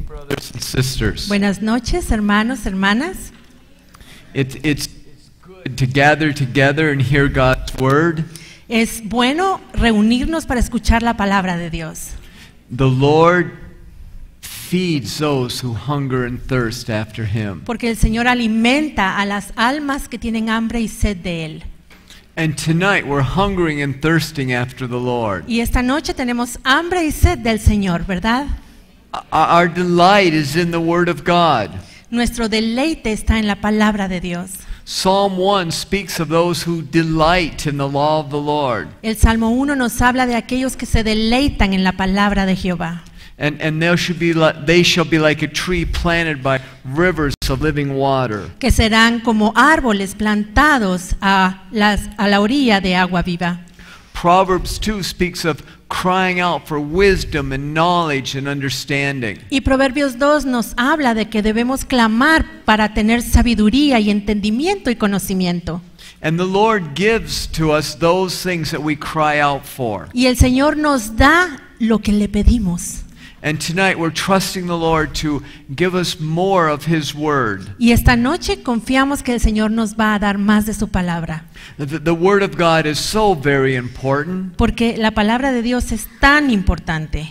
evening, brothers and sisters. Buenas noches, hermanos, hermanas. It's good to gather together and hear God's word. Es bueno reunirnos para escuchar la palabra de Dios. The Lord feeds those who hunger and thirst after Him. Porque el Señor alimenta a las almas que tienen hambre y sed de Él. And tonight we're hungering and thirsting after the Lord. Y esta noche tenemos hambre y sed del Señor, ¿verdad? Our delight is in the Word of God. Nuestro deleite está en la palabra de Dios. Psalm 1 speaks of those who delight in the law of the Lord. El Salmo 1 nos habla de aquellos que se deleitan en la palabra de Jehová. And they shall be like a tree planted by rivers of living water. Que serán como árboles plantados a la orilla de agua viva. Proverbs 2 speaks of crying out for wisdom and knowledge and understanding. Y Proverbios 2 nos habla de que debemos clamar para tener sabiduría y entendimiento y conocimiento. And the Lord gives to us those things that we cry out for. Y el Señor nos da lo que le pedimos. And tonight we're trusting the Lord to give us more of His Word. Y esta noche confiamos que el Señor nos va a dar más de su palabra. The Word of God is so very important. Porque la palabra de Dios es tan importante.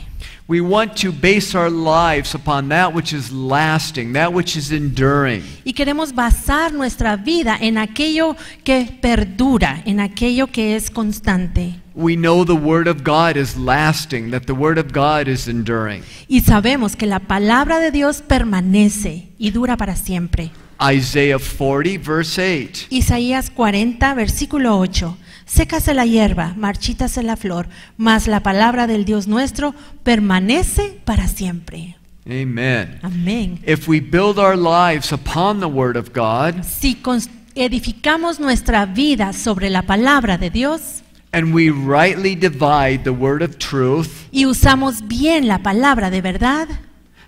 We want to base our lives upon that which is lasting, that which is enduring. Y queremos basar nuestra vida en aquello que perdura, en aquello que es constante. We know the Word of God is lasting, that the Word of God is enduring. Y sabemos que la palabra de Dios permanece y dura para siempre. Isaiah 40 verse 8. Isaías 40, versículo 8. Sécase la hierba, marchítase la flor, mas la palabra del Dios nuestro permanece para siempre. Amen. Amén. If we build our lives upon the Word of God, Si edificamos nuestra vida sobre la palabra de Dios and we rightly divide the word of truth, y usamos bien la palabra de verdad,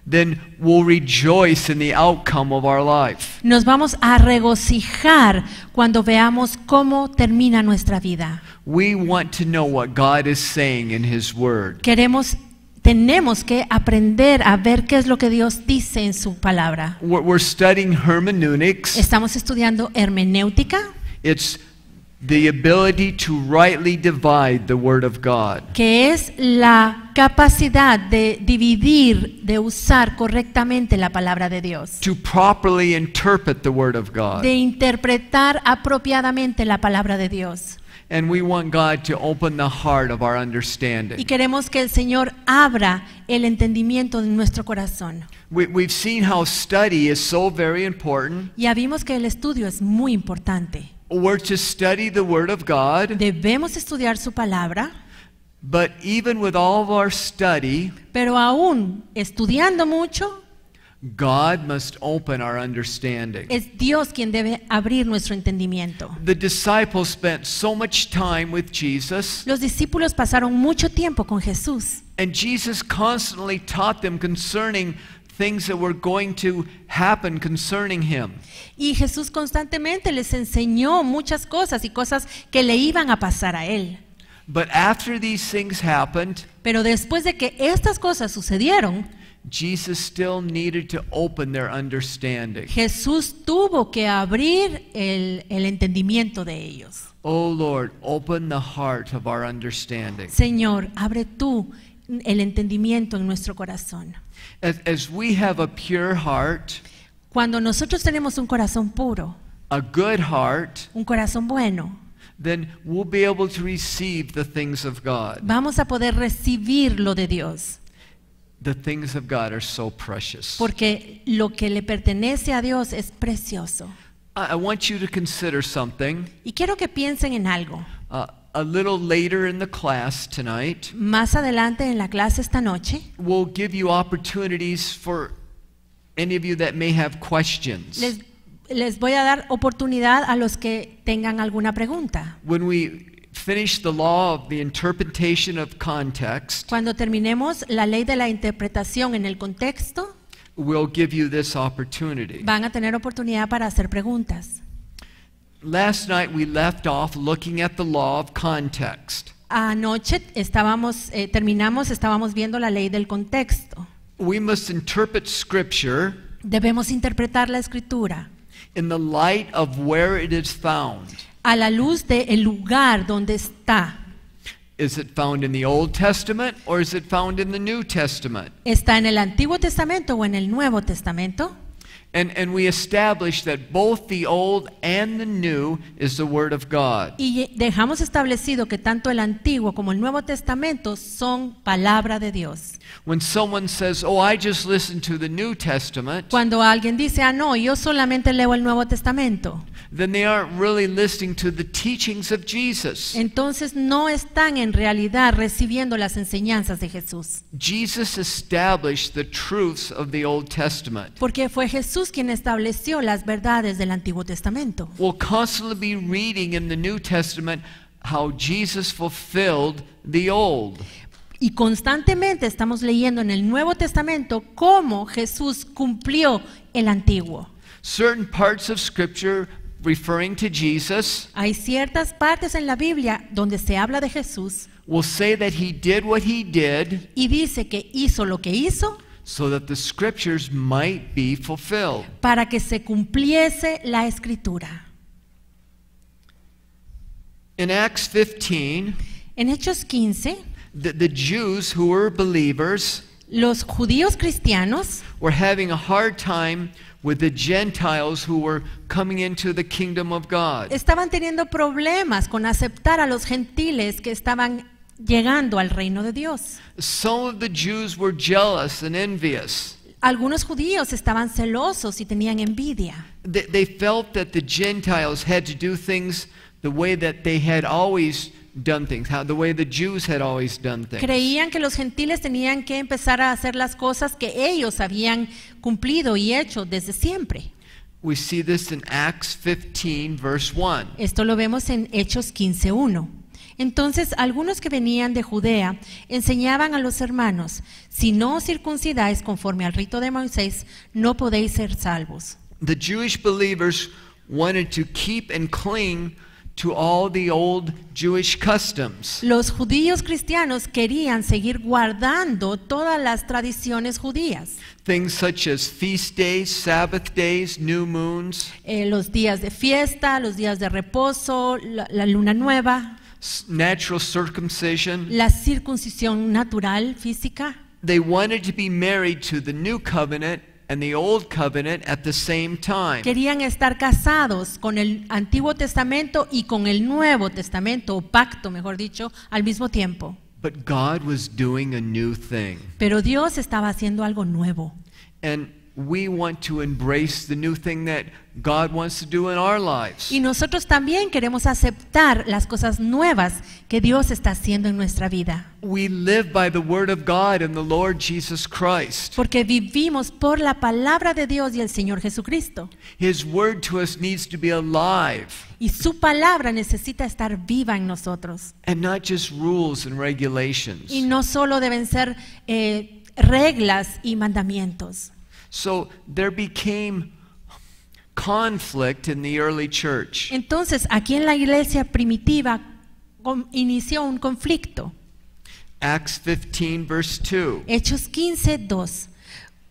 then we'll rejoice in the outcome of our life. nos vamos a regocijar cuando veamos cómo termina nuestra vida. We want to know what God is saying in His Word. Tenemos que aprender a ver qué es lo que Dios dice en su palabra. We're studying hermeneutics. Estamos estudiando hermenéutica, It's the ability to rightly divide the Word of God. que es la capacidad de dividir, de usar correctamente la palabra de Dios, To properly interpret the Word of God. de interpretar apropiadamente la palabra de Dios. And we want God to open the heart of our understanding. Y queremos que el Señor abra el entendimiento de nuestro corazón. We've seen how study is so very important. Ya vimos que el estudio es muy importante. We're to study the Word of God, Debemos estudiar su palabra, but even with all of our study, pero aún estudiando mucho, God must open our understanding. es Dios quien debe abrir nuestro entendimiento. The disciples spent so much time with Jesus, Los discípulos pasaron mucho tiempo con Jesús and Jesus constantly taught them concerning things that were going to happen concerning Him. y Jesús constantemente les enseñó muchas cosas y cosas que le iban a pasar a él. But after these things happened, Pero después de que estas cosas sucedieron, Jesus still needed to open their understanding. Jesús tuvo que abrir el entendimiento de ellos. Oh Lord, open the heart of our understanding. Señor, abre tú el entendimiento en nuestro corazón. As we have a pure heart, Cuando nosotros tenemos un corazón puro, a good heart, un corazón bueno, then we'll be able to receive the things of God. vamos a poder recibir lo de Dios. The things of God are so precious. Porque lo que le pertenece a Dios es precioso. I want you to consider something. Y quiero que piensen en algo. A little later in the class tonight, Más adelante en la clase esta noche, we'll give you opportunities for any of you that may have questions. les voy a dar oportunidad a los que tengan alguna pregunta. When we finish the law of the interpretation of context, Cuando terminemos la ley de la interpretación en el contexto, we'll give you this opportunity. van a tener oportunidad para hacer preguntas. Last night we left off looking at the law of context. Anoche estábamos viendo la ley del contexto. We must interpret Scripture Debemos interpretar la Escritura in the light of where it is found. a la luz del lugar donde está. Is it found in the Old Testament or is it found in the New Testament? ¿Está en el Antiguo Testamento o en el Nuevo Testamento? And we establish that both the Old and the New is the Word of God. Y dejamos establecido que tanto el Antiguo como el Nuevo Testamento son palabra de Dios. When someone says, "Oh, I just listened to the New Testament," Cuando alguien dice, no, yo solamente leo el Nuevo Testamento, then they aren't really listening to the teachings of Jesus. entonces no están en realidad recibiendo las enseñanzas de Jesús. Jesus established the truths of the Old Testament. Porque fue Jesús quien estableció las verdades del Antiguo Testamento. We'll constantly be reading in the New Testament how Jesus fulfilled the Old. Y constantemente estamos leyendo en el Nuevo Testamento cómo Jesús cumplió el Antiguo. Certain parts of Scripture referring to Jesus Hay ciertas partes en la Biblia donde se habla de Jesús will say that he did what he did y dice que hizo lo que hizo so that the Scriptures might be fulfilled. para que se cumpliese la Escritura. In Acts 15, En Hechos 15, the Jews who were believers los judíos cristianos were having a hard time with the Gentiles who were coming into the kingdom of God. estaban teniendo problemas con aceptar a los gentiles que estaban llegando al reino de Dios. Some of the Jews were jealous and envious. Algunos judíos estaban celosos y tenían envidia. They felt that the Gentiles had to do things the way that they had always done things, the way the Jews had always done things. Creían que los gentiles tenían que empezar a hacer las cosas que ellos habían cumplido y hecho desde siempre. We see this in Acts 15, verse 1. Esto lo vemos en Hechos 15:1. Entonces algunos que venían de Judea enseñaban a los hermanos: si no os circuncidáis conforme al rito de Moisés, no podéis ser salvos. The Jewish believers wanted to keep and cling to all the old Jewish customs. Los judíos cristianos querían seguir guardando todas las tradiciones judías. Things such as feast days, Sabbath days, new moons, Los días de fiesta, los días de reposo, la luna nueva, natural circumcision. la circuncisión natural, física. They wanted to be married to the new covenant and the old covenant at the same time. Querían estar casados con el Antiguo Testamento y con el Nuevo Testamento, o pacto, mejor dicho, al mismo tiempo. But God was doing a new thing. Pero Dios estaba haciendo algo nuevo. And we want to embrace the new thing that God wants to do in our lives. Y nosotros también queremos aceptar las cosas nuevas que Dios está haciendo en nuestra vida. We live by the word of God and the Lord Jesus Christ. Porque vivimos por la palabra de Dios y el Señor Jesucristo. His word to us needs to be alive Y su palabra necesita estar viva en nosotros. and not just rules and regulations. Y no solo deben ser reglas y mandamientos. So there became conflict in the early church. Entonces, aquí en la iglesia primitiva inició un conflicto. Acts 15, verse 2. Hechos 15:2.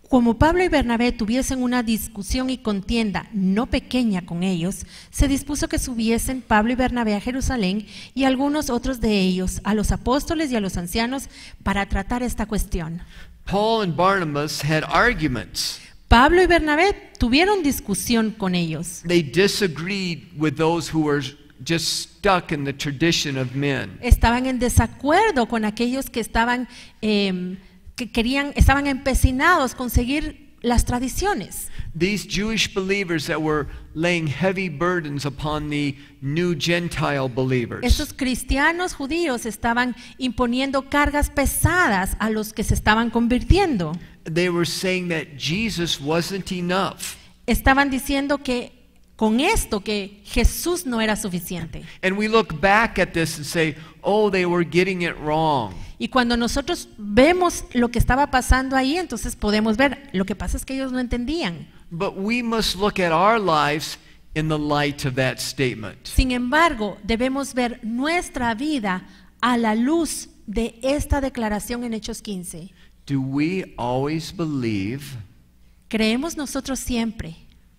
Como Pablo y Bernabé tuviesen una discusión y contienda no pequeña con ellos, se dispuso que subiesen Pablo y Bernabé a Jerusalén y algunos otros de ellos a los apóstoles y a los ancianos para tratar esta cuestión. Paul and Barnabas had arguments. Pablo y Bernabé tuvieron discusión con ellos. They disagreed with those who were just stuck in the tradition of men. Estaban en desacuerdo con aquellos que estaban estaban empecinados con seguir las tradiciones. These Jewish believers that were laying heavy burdens upon the new Gentile believers. Estos cristianos judíos estaban imponiendo cargas pesadas a los que se estaban convirtiendo. They were saying that Jesus wasn't enough. Estaban diciendo que con esto que Jesús no era suficiente. And we look back at this and say, oh, they were getting it wrong. Y cuando nosotros vemos lo que estaba pasando ahí, entonces podemos ver, lo que pasa es que ellos no entendían. But we must look at our lives in the light of that statement. Sin embargo, debemos ver nuestra vida a la luz de esta declaración en Hechos 15. Do we always believe ¿Creemos nosotros siempre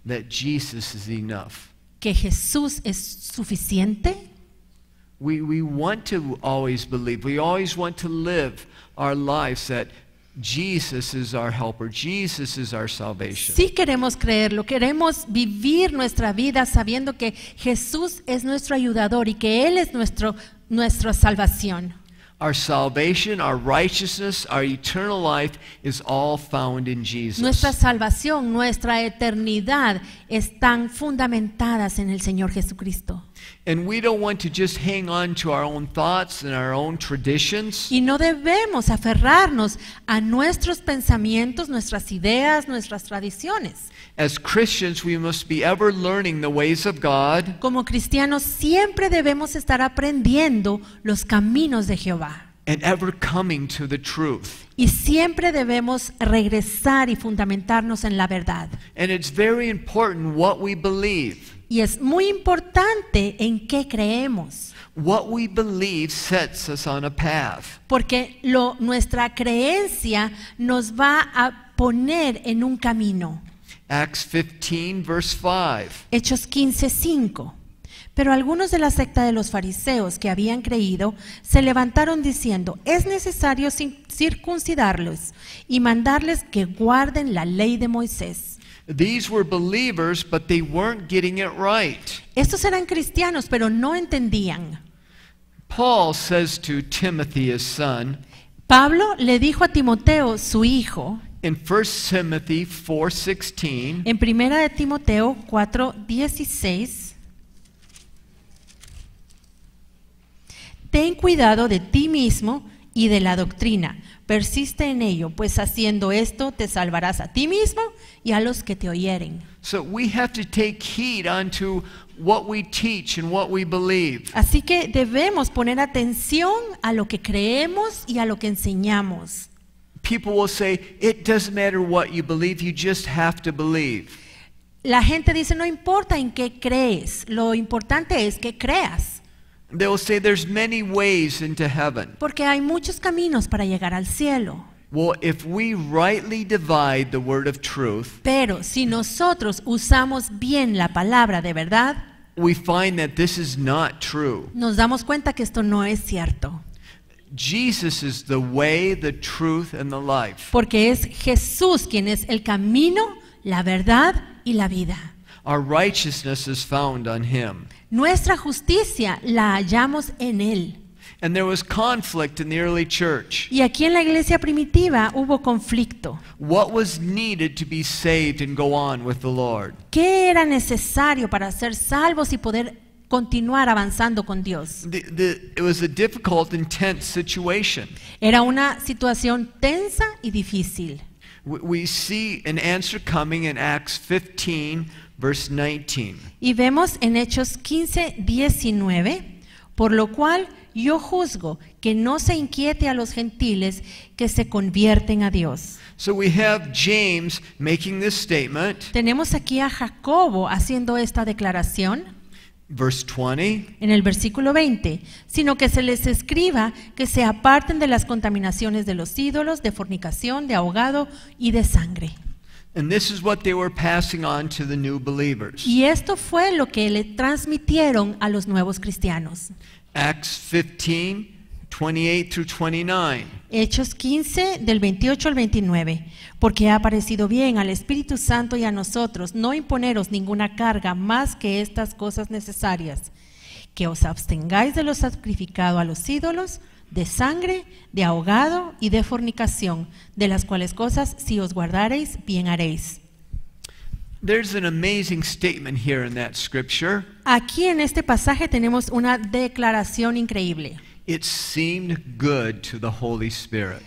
that Jesus is enough? que Jesús es suficiente? We want to always believe. We always want to live our lives that Jesus is our helper. Jesus is our salvation. Sí queremos creerlo, queremos vivir nuestra vida sabiendo que Jesús es nuestro ayudador y que Él es nuestra salvación. Our salvation, our righteousness, our eternal life is all found in Jesus. Nuestra salvación, nuestra eternidad están fundamentadas en el Señor Jesucristo. And we don't want to just hang on to our own thoughts and our own traditions. Y no debemos aferrarnos a nuestros pensamientos, nuestras ideas, nuestras tradiciones. As Christians, we must be ever learning the ways of God. Como cristianos siempre debemos estar aprendiendo los caminos de Jehová. And ever coming to the truth. Y siempre debemos regresar y fundamentarnos en la verdad. And it's very important what we believe. Y es muy importante en qué creemos. What we believe sets us on a path. Porque nuestra creencia nos va a poner en un camino. Acts 15, verse 5. Hechos 15:5. Pero algunos de la secta de los fariseos que habían creído se levantaron diciendo: es necesario circuncidarlos y mandarles que guarden la ley de Moisés. These were believers, but they weren't getting it right. Estos eran cristianos, pero no entendían. Paul says to Timothy, his son, Pablo le dijo a Timoteo, su hijo, in 1 Timothy 4:16, en 1 de Timoteo 4:16, ten cuidado de ti mismo y de la doctrina. Persiste en ello, pues haciendo esto te salvarás a ti mismo y a los que te oyeren. So we have to take heed unto what we teach and what we believe. Así que debemos poner atención a lo que creemos y a lo que enseñamos. People will say, it doesn't matter what you believe, you just have to believe. La gente dice, no importa en qué crees, lo importante es que creas. They will say there's many ways into heaven. Porque hay muchos caminos para llegar al cielo. Well, if we rightly divide the word of truth, Pero si nosotros usamos bien la palabra de verdad, we find that this is not true. nos damos cuenta que esto no es cierto. Jesus is the way, the truth, and the life. Porque es Jesús quien es el camino, la verdad y la vida. Our righteousness is found on him. Nuestra justicia la hallamos en Él. And there was conflict in the early church. Y aquí en la iglesia primitiva hubo conflicto. What was needed to be saved and go on with the Lord? ¿Qué era necesario para ser salvos y poder continuar avanzando con Dios? It was a difficult, intense situation. Era una situación tensa y difícil. We see an answer coming in Acts 15, verse 19. Y vemos en Hechos 15:19, por lo cual yo juzgo que no se inquiete a los gentiles que se convierten a Dios. So we have James making this statement, Tenemos aquí a Jacobo haciendo esta declaración. verse 20. En el versículo 20, sino que se les escriba que se aparten de las contaminaciones de los ídolos, de fornicación, de ahogado y de sangre. And this is what they were passing on to the new believers. Y esto fue lo que le transmitieron a los nuevos cristianos. Acts 15, 28 through 29. Hechos 15, del 28 al 29. Porque ha parecido bien al Espíritu Santo y a nosotros no imponeros ninguna carga más que estas cosas necesarias, que os abstengáis de lo sacrificado a los ídolos, de sangre, de ahogado y de fornicación, de las cuales cosas si os guardareis, bien haréis. There's an amazing statement here in that scripture. Aquí en este pasaje tenemos una declaración increíble. It seemed good to the Holy Spirit.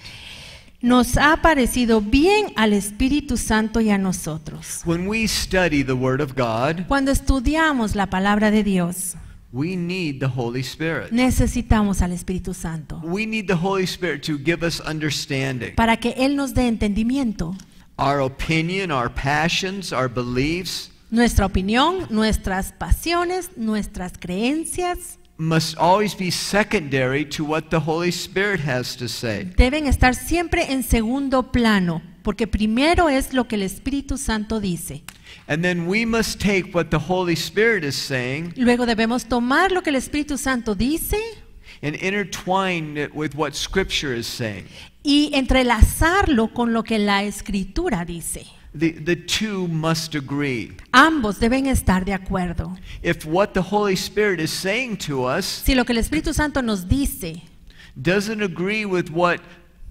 Nos ha parecido bien al Espíritu Santo y a nosotros. When we study the Word of God, Cuando estudiamos la palabra de Dios, we need the Holy Spirit. necesitamos al Espíritu Santo We need the Holy Spirit to give us understanding. para que Él nos dé entendimiento. Our opinion, our passions, our beliefs, Nuestra opinión, nuestras pasiones, nuestras creencias, must always be secondary to what the Holy Spirit has to say. Deben estar siempre en segundo plano, porque primero es lo que el Espíritu Santo dice. And then we must take what the Holy Spirit is saying Luego debemos tomar lo que el Espíritu Santo dice and intertwine it with what Scripture is saying. y entrelazarlo con lo que la Escritura dice. The two must agree. Ambos deben estar de acuerdo. If what the Holy Spirit is saying to us Si lo que el Espíritu Santo nos dice doesn't agree with what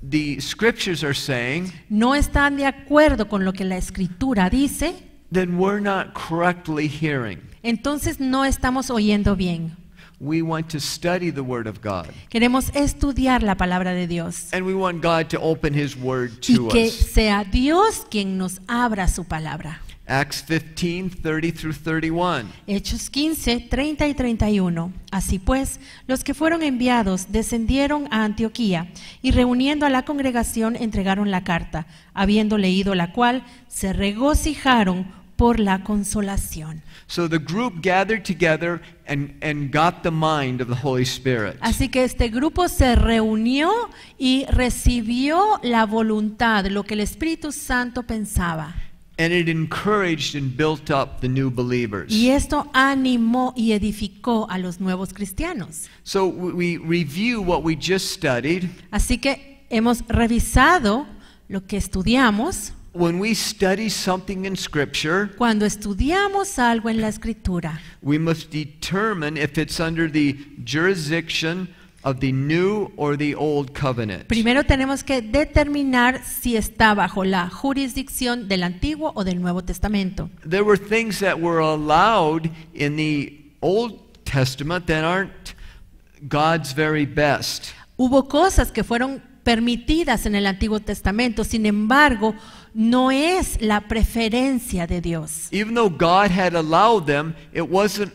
the Scriptures are saying, no están de acuerdo con lo que la Escritura dice, then we're not correctly hearing. entonces no estamos oyendo bien. We want to study the Word of God. Queremos estudiar la palabra de Dios And we want God to open His Word y to que us. sea Dios quien nos abra su palabra. Acts 15, 30 through 31. Hechos 15, 30 y 31. Así pues, los que fueron enviados descendieron a Antioquía y reuniendo a la congregación entregaron la carta, habiendo leído la cual se regocijaron por la consolación. So the group gathered together and got the mind of the Holy Spirit. Así que este grupo se reunió y recibió la voluntad, lo que el Espíritu Santo pensaba. And it encouraged and built up the new believers. Y esto animó y edificó a los nuevos cristianos. So we review what we just studied. Así que hemos revisado lo que estudiamos. When we study something in Scripture, Cuando estudiamos algo en la Escritura, we must determine if it's under the jurisdiction of the new or the old covenant. primero tenemos que determinar si está bajo la jurisdicción del Antiguo o del Nuevo Testamento. There were things that were allowed in the Old Testament that aren't God's very best. Hubo cosas que fueron permitidas en el Antiguo Testamento, sin embargo, no es la preferencia de Dios. Even though God had allowed them, it wasn't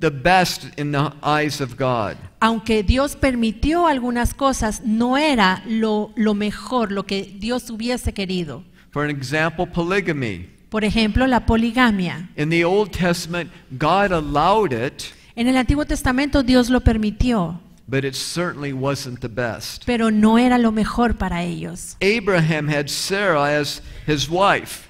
the best in the eyes of God. Aunque Dios permitió algunas cosas, no era lo mejor, lo que Dios hubiese querido. For an example, polygamy. Por ejemplo, la poligamia. In the Old Testament, God allowed it, En el Antiguo Testamento Dios lo permitió, but it certainly wasn't the best. pero no era lo mejor para ellos. Abraham had Sarah as his wife,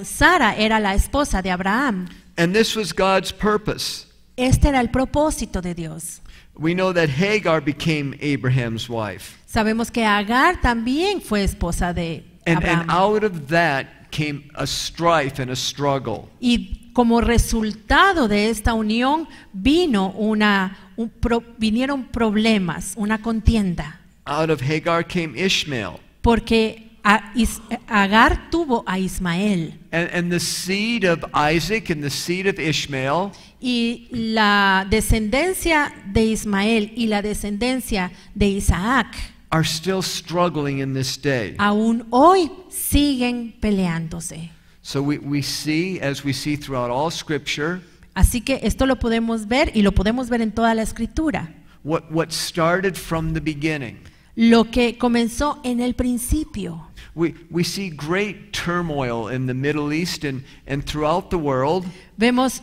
Sara era la esposa de Abraham. and this was God's purpose. Este era el propósito de Dios. We know that Hagar became Abraham's wife. Sabemos que Agar también fue esposa de And Abraham. out of that came a strife and a struggle. Y como resultado de esta unión vinieron problemas, una contienda, Out of Hagar came Ishmael. porque Agar tuvo a Ismael And the seed of Isaac and the seed of Ishmael y la descendencia de Ismael y la descendencia de Isaac are still struggling in this day. aún hoy siguen peleándose. So we see, as we see throughout all Scripture, Así que esto lo podemos ver y lo podemos ver en toda la Escritura. what started from the beginning. Lo que comenzó en el principio. We see great turmoil in the Middle East and throughout the world Vemos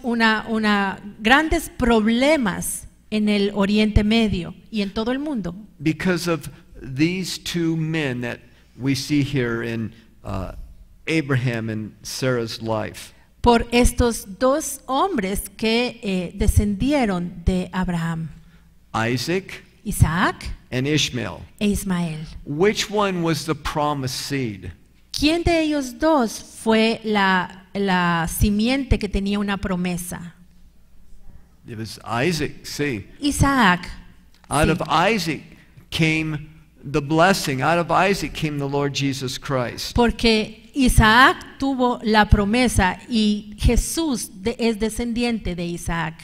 grandes problemas en el Oriente Medio y en todo el mundo because of these two men that we see here in Abraham and Sarah's life. por estos dos hombres que descendieron de Abraham, Isaac Isaac and Ishmael. e Ismael. Which one was the promised seed? ¿Quién de ellos dos fue la simiente que tenía una promesa? It was Isaac, see. Isaac. Out Sí. of Isaac came the blessing. Out of Isaac came the Lord Jesus Christ. Porque Isaac tuvo la promesa y Jesús es descendiente de Isaac.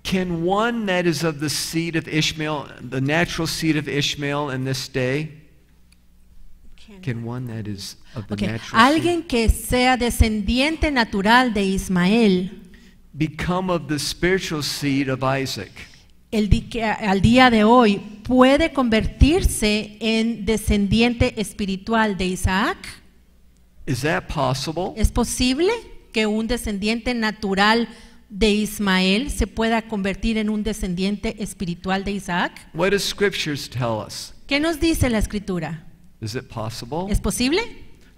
Can one that is of the seed of Ishmael, the natural seed of Ishmael in this day, can one that is of the Okay. natural Alguien que sea descendiente natural de Ismael, seed become of the spiritual seed of Isaac? al día de hoy, puede convertirse en descendiente espiritual de Isaac. Is that possible? ¿Es posible que un descendiente natural de Ismael se pueda convertir en un descendiente espiritual de Isaac? What does scriptures tell us? ¿Qué nos dice la escritura? Is it possible? ¿Es posible?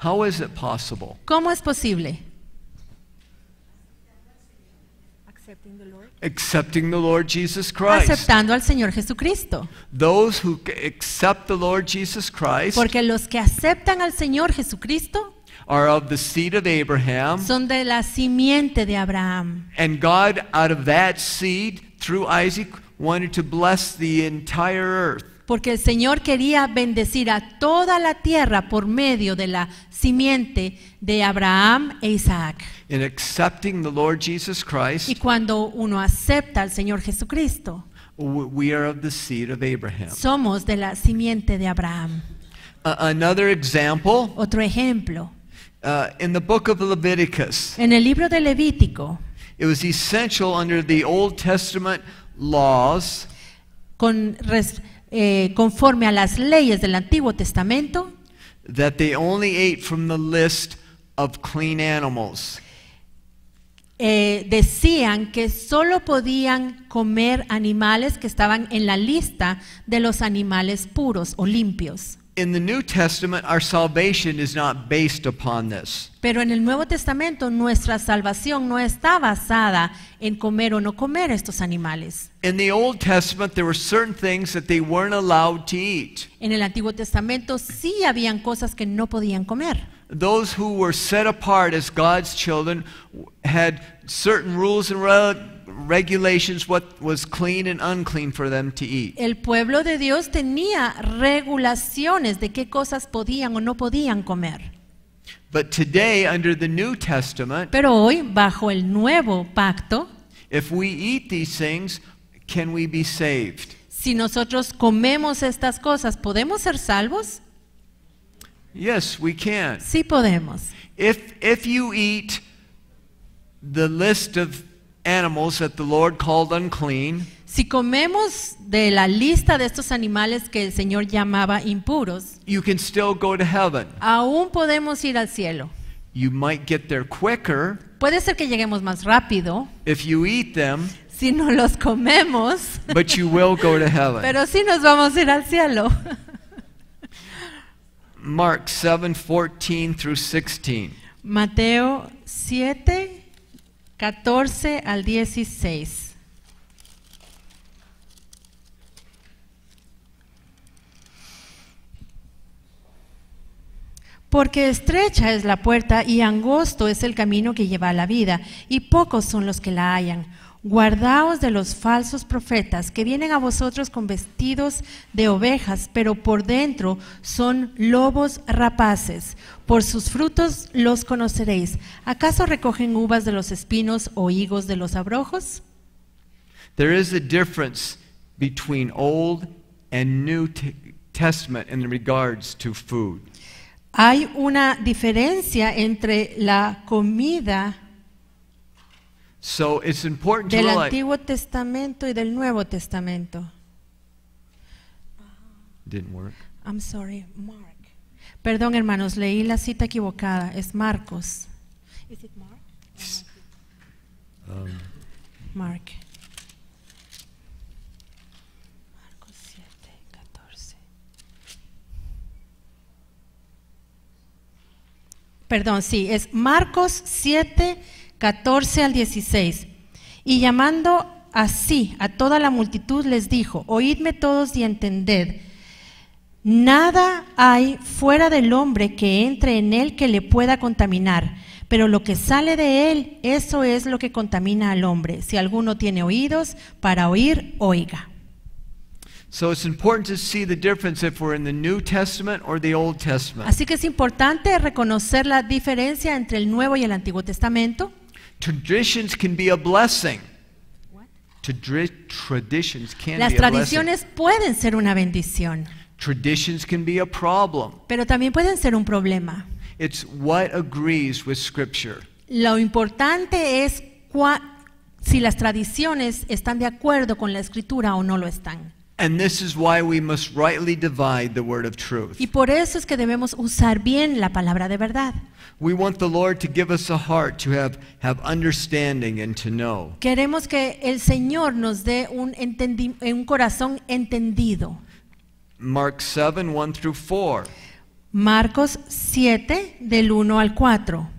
How is it possible? ¿Cómo es posible? Accepting the Lord Jesus Christ. Aceptando al Señor Jesucristo. Those who accept the Lord Jesus Christ Porque los que aceptan al Señor Jesucristo are of the seed of Abraham, son de la simiente de Abraham. and God, out of that seed, through Isaac, wanted to bless the entire earth. Porque el Señor quería bendecir a toda la tierra por medio de la simiente de Abraham e Isaac. In accepting the Lord Jesus Christ, Y cuando uno acepta al Señor Jesucristo, we are of the seed of Abraham. somos de la simiente de Abraham. Another example, Otro ejemplo, in the book of Leviticus, en el libro de Levítico, it was essential under the Old Testament laws conforme a las leyes del Antiguo Testamento, that they only ate from the list of clean animals. decían que solo podían comer animales que estaban en la lista de los animales puros o limpios. In the New Testament, our salvation is not based upon this. Pero en el Nuevo Testamento nuestra salvación no está basada en comer o no comer estos animales. In the Old Testament, there were certain things that they weren't allowed to eat. En el Antiguo Testamento sí habían cosas que no podían comer. Those who were set apart as God's children had certain rules and regulations what was clean and unclean for them to eat. El pueblo de Dios tenía regulaciones de qué cosas podían o no podían comer. But today, under the New Testament, Pero hoy, bajo el nuevo pacto, if we eat these things, can we be saved? si nosotros comemos estas cosas, ¿podemos ser salvos? Yes, we can. Sí podemos. If you eat the list of animals that the Lord called unclean, Si comemos de la lista de estos animales que el Señor llamaba impuros, you can still go to heaven. aún podemos ir al cielo. You might get there quicker Puede ser que lleguemos más rápido if you eat them, si no los comemos, but you will go to heaven. pero sí nos vamos a ir al cielo. Mark 7:14 through 16. Mateo 7, 14 al 16. Porque estrecha es la puerta y angosto es el camino que lleva a la vida, y pocos son los que la hallan. Guardaos de los falsos profetas que vienen a vosotros con vestidos de ovejas, pero por dentro son lobos rapaces. Por sus frutos los conoceréis. ¿Acaso recogen uvas de los espinos o higos de los abrojos? There is a difference between Old and New Testament in regards to food. Hay una diferencia entre la comida So it's important to del realize. Antiguo Testamento y del Nuevo Testamento. Didn't work. I'm sorry, Mark. Perdón, hermanos, leí la cita equivocada. Es Marcos. Is it Mark? Mark. Marcos 7, 14. Perdón, sí, es Marcos 7, 14 al 16. Y llamando así a toda la multitud les dijo: oídme todos y entended. Nada hay fuera del hombre que entre en él que le pueda contaminar, pero lo que sale de él, eso es lo que contamina al hombre. Si alguno tiene oídos para oír, oiga. So it's important to see the difference if we're in the New Testament or the Old Testament. Así que es importante reconocer la diferencia entre el Nuevo y el Antiguo Testamento. Traditions can be a blessing. Traditions can Las be a blessing. tradiciones pueden ser una bendición, Traditions can be a problem. pero también pueden ser un problema. It's what agrees with Scripture. Lo importante es si las tradiciones están de acuerdo con la Escritura o no lo están. And this is why we must rightly divide the word of truth. Y por eso es que debemos usar bien la palabra de verdad. We want the Lord to give us a heart to have understanding and to know. Queremos que el Señor nos dé un corazón entendido. Mark 7, 1 through 4. Marcos 7, del 1 al 4.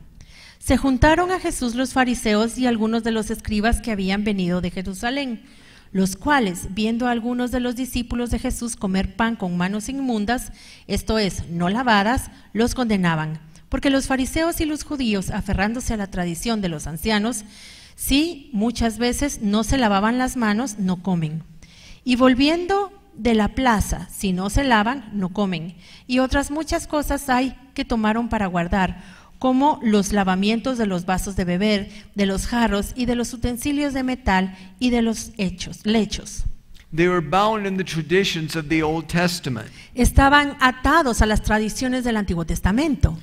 Se juntaron a Jesús los fariseos y algunos de los escribas que habían venido de Jerusalén, los cuales, viendo a algunos de los discípulos de Jesús comer pan con manos inmundas, esto es, no lavadas, los condenaban. Porque los fariseos y los judíos, aferrándose a la tradición de los ancianos, sí, muchas veces no se lavaban las manos, no comen. Y volviendo de la plaza, si no se lavan, no comen. Y otras muchas cosas hay que tomaron para guardar, como los lavamientos de los vasos de beber, de los jarros y de los utensilios de metal y de los lechos. They were bound in the traditions of the Old Testament. Estaban atados a las tradiciones del Antiguo Testamento.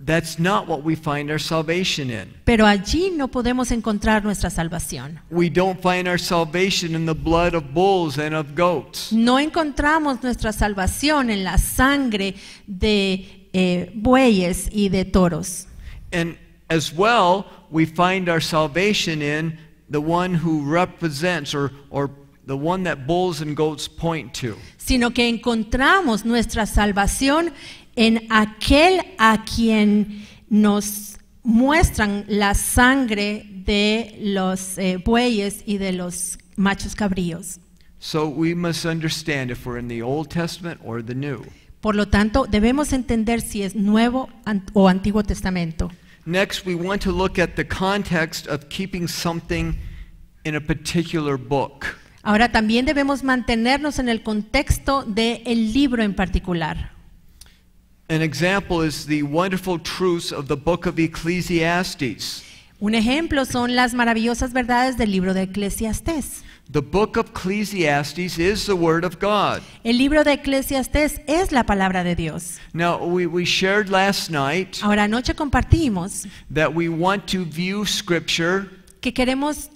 That's not what we find our salvation in. Pero allí no podemos encontrar nuestra salvación. We don't find our salvation in the blood of bulls and of goats. No encontramos nuestra salvación en la sangre de bueyes y de toros. And as well, we find our salvation in the one who represents or the one that bulls and goats point to. Sino que encontramos nuestra salvación en aquel a quien nos muestran la sangre de los bueyes y de los machos cabríos. So we must understand if we're in the Old Testament or the New. Por lo tanto, debemos entender si es Nuevo o Antiguo Testamento. Next, we want to look at the context of keeping something in a particular book. Ahora también debemos mantenernos en el contexto del libro en particular. An example is the wonderful truths of the book of Ecclesiastes. Un ejemplo son las maravillosas verdades del libro de Eclesiastés. The book of Ecclesiastes is the word of God. El libro de Eclesiastés es la palabra de Dios. Now, we shared last night Ahora anoche compartimos that we want to view Scripture que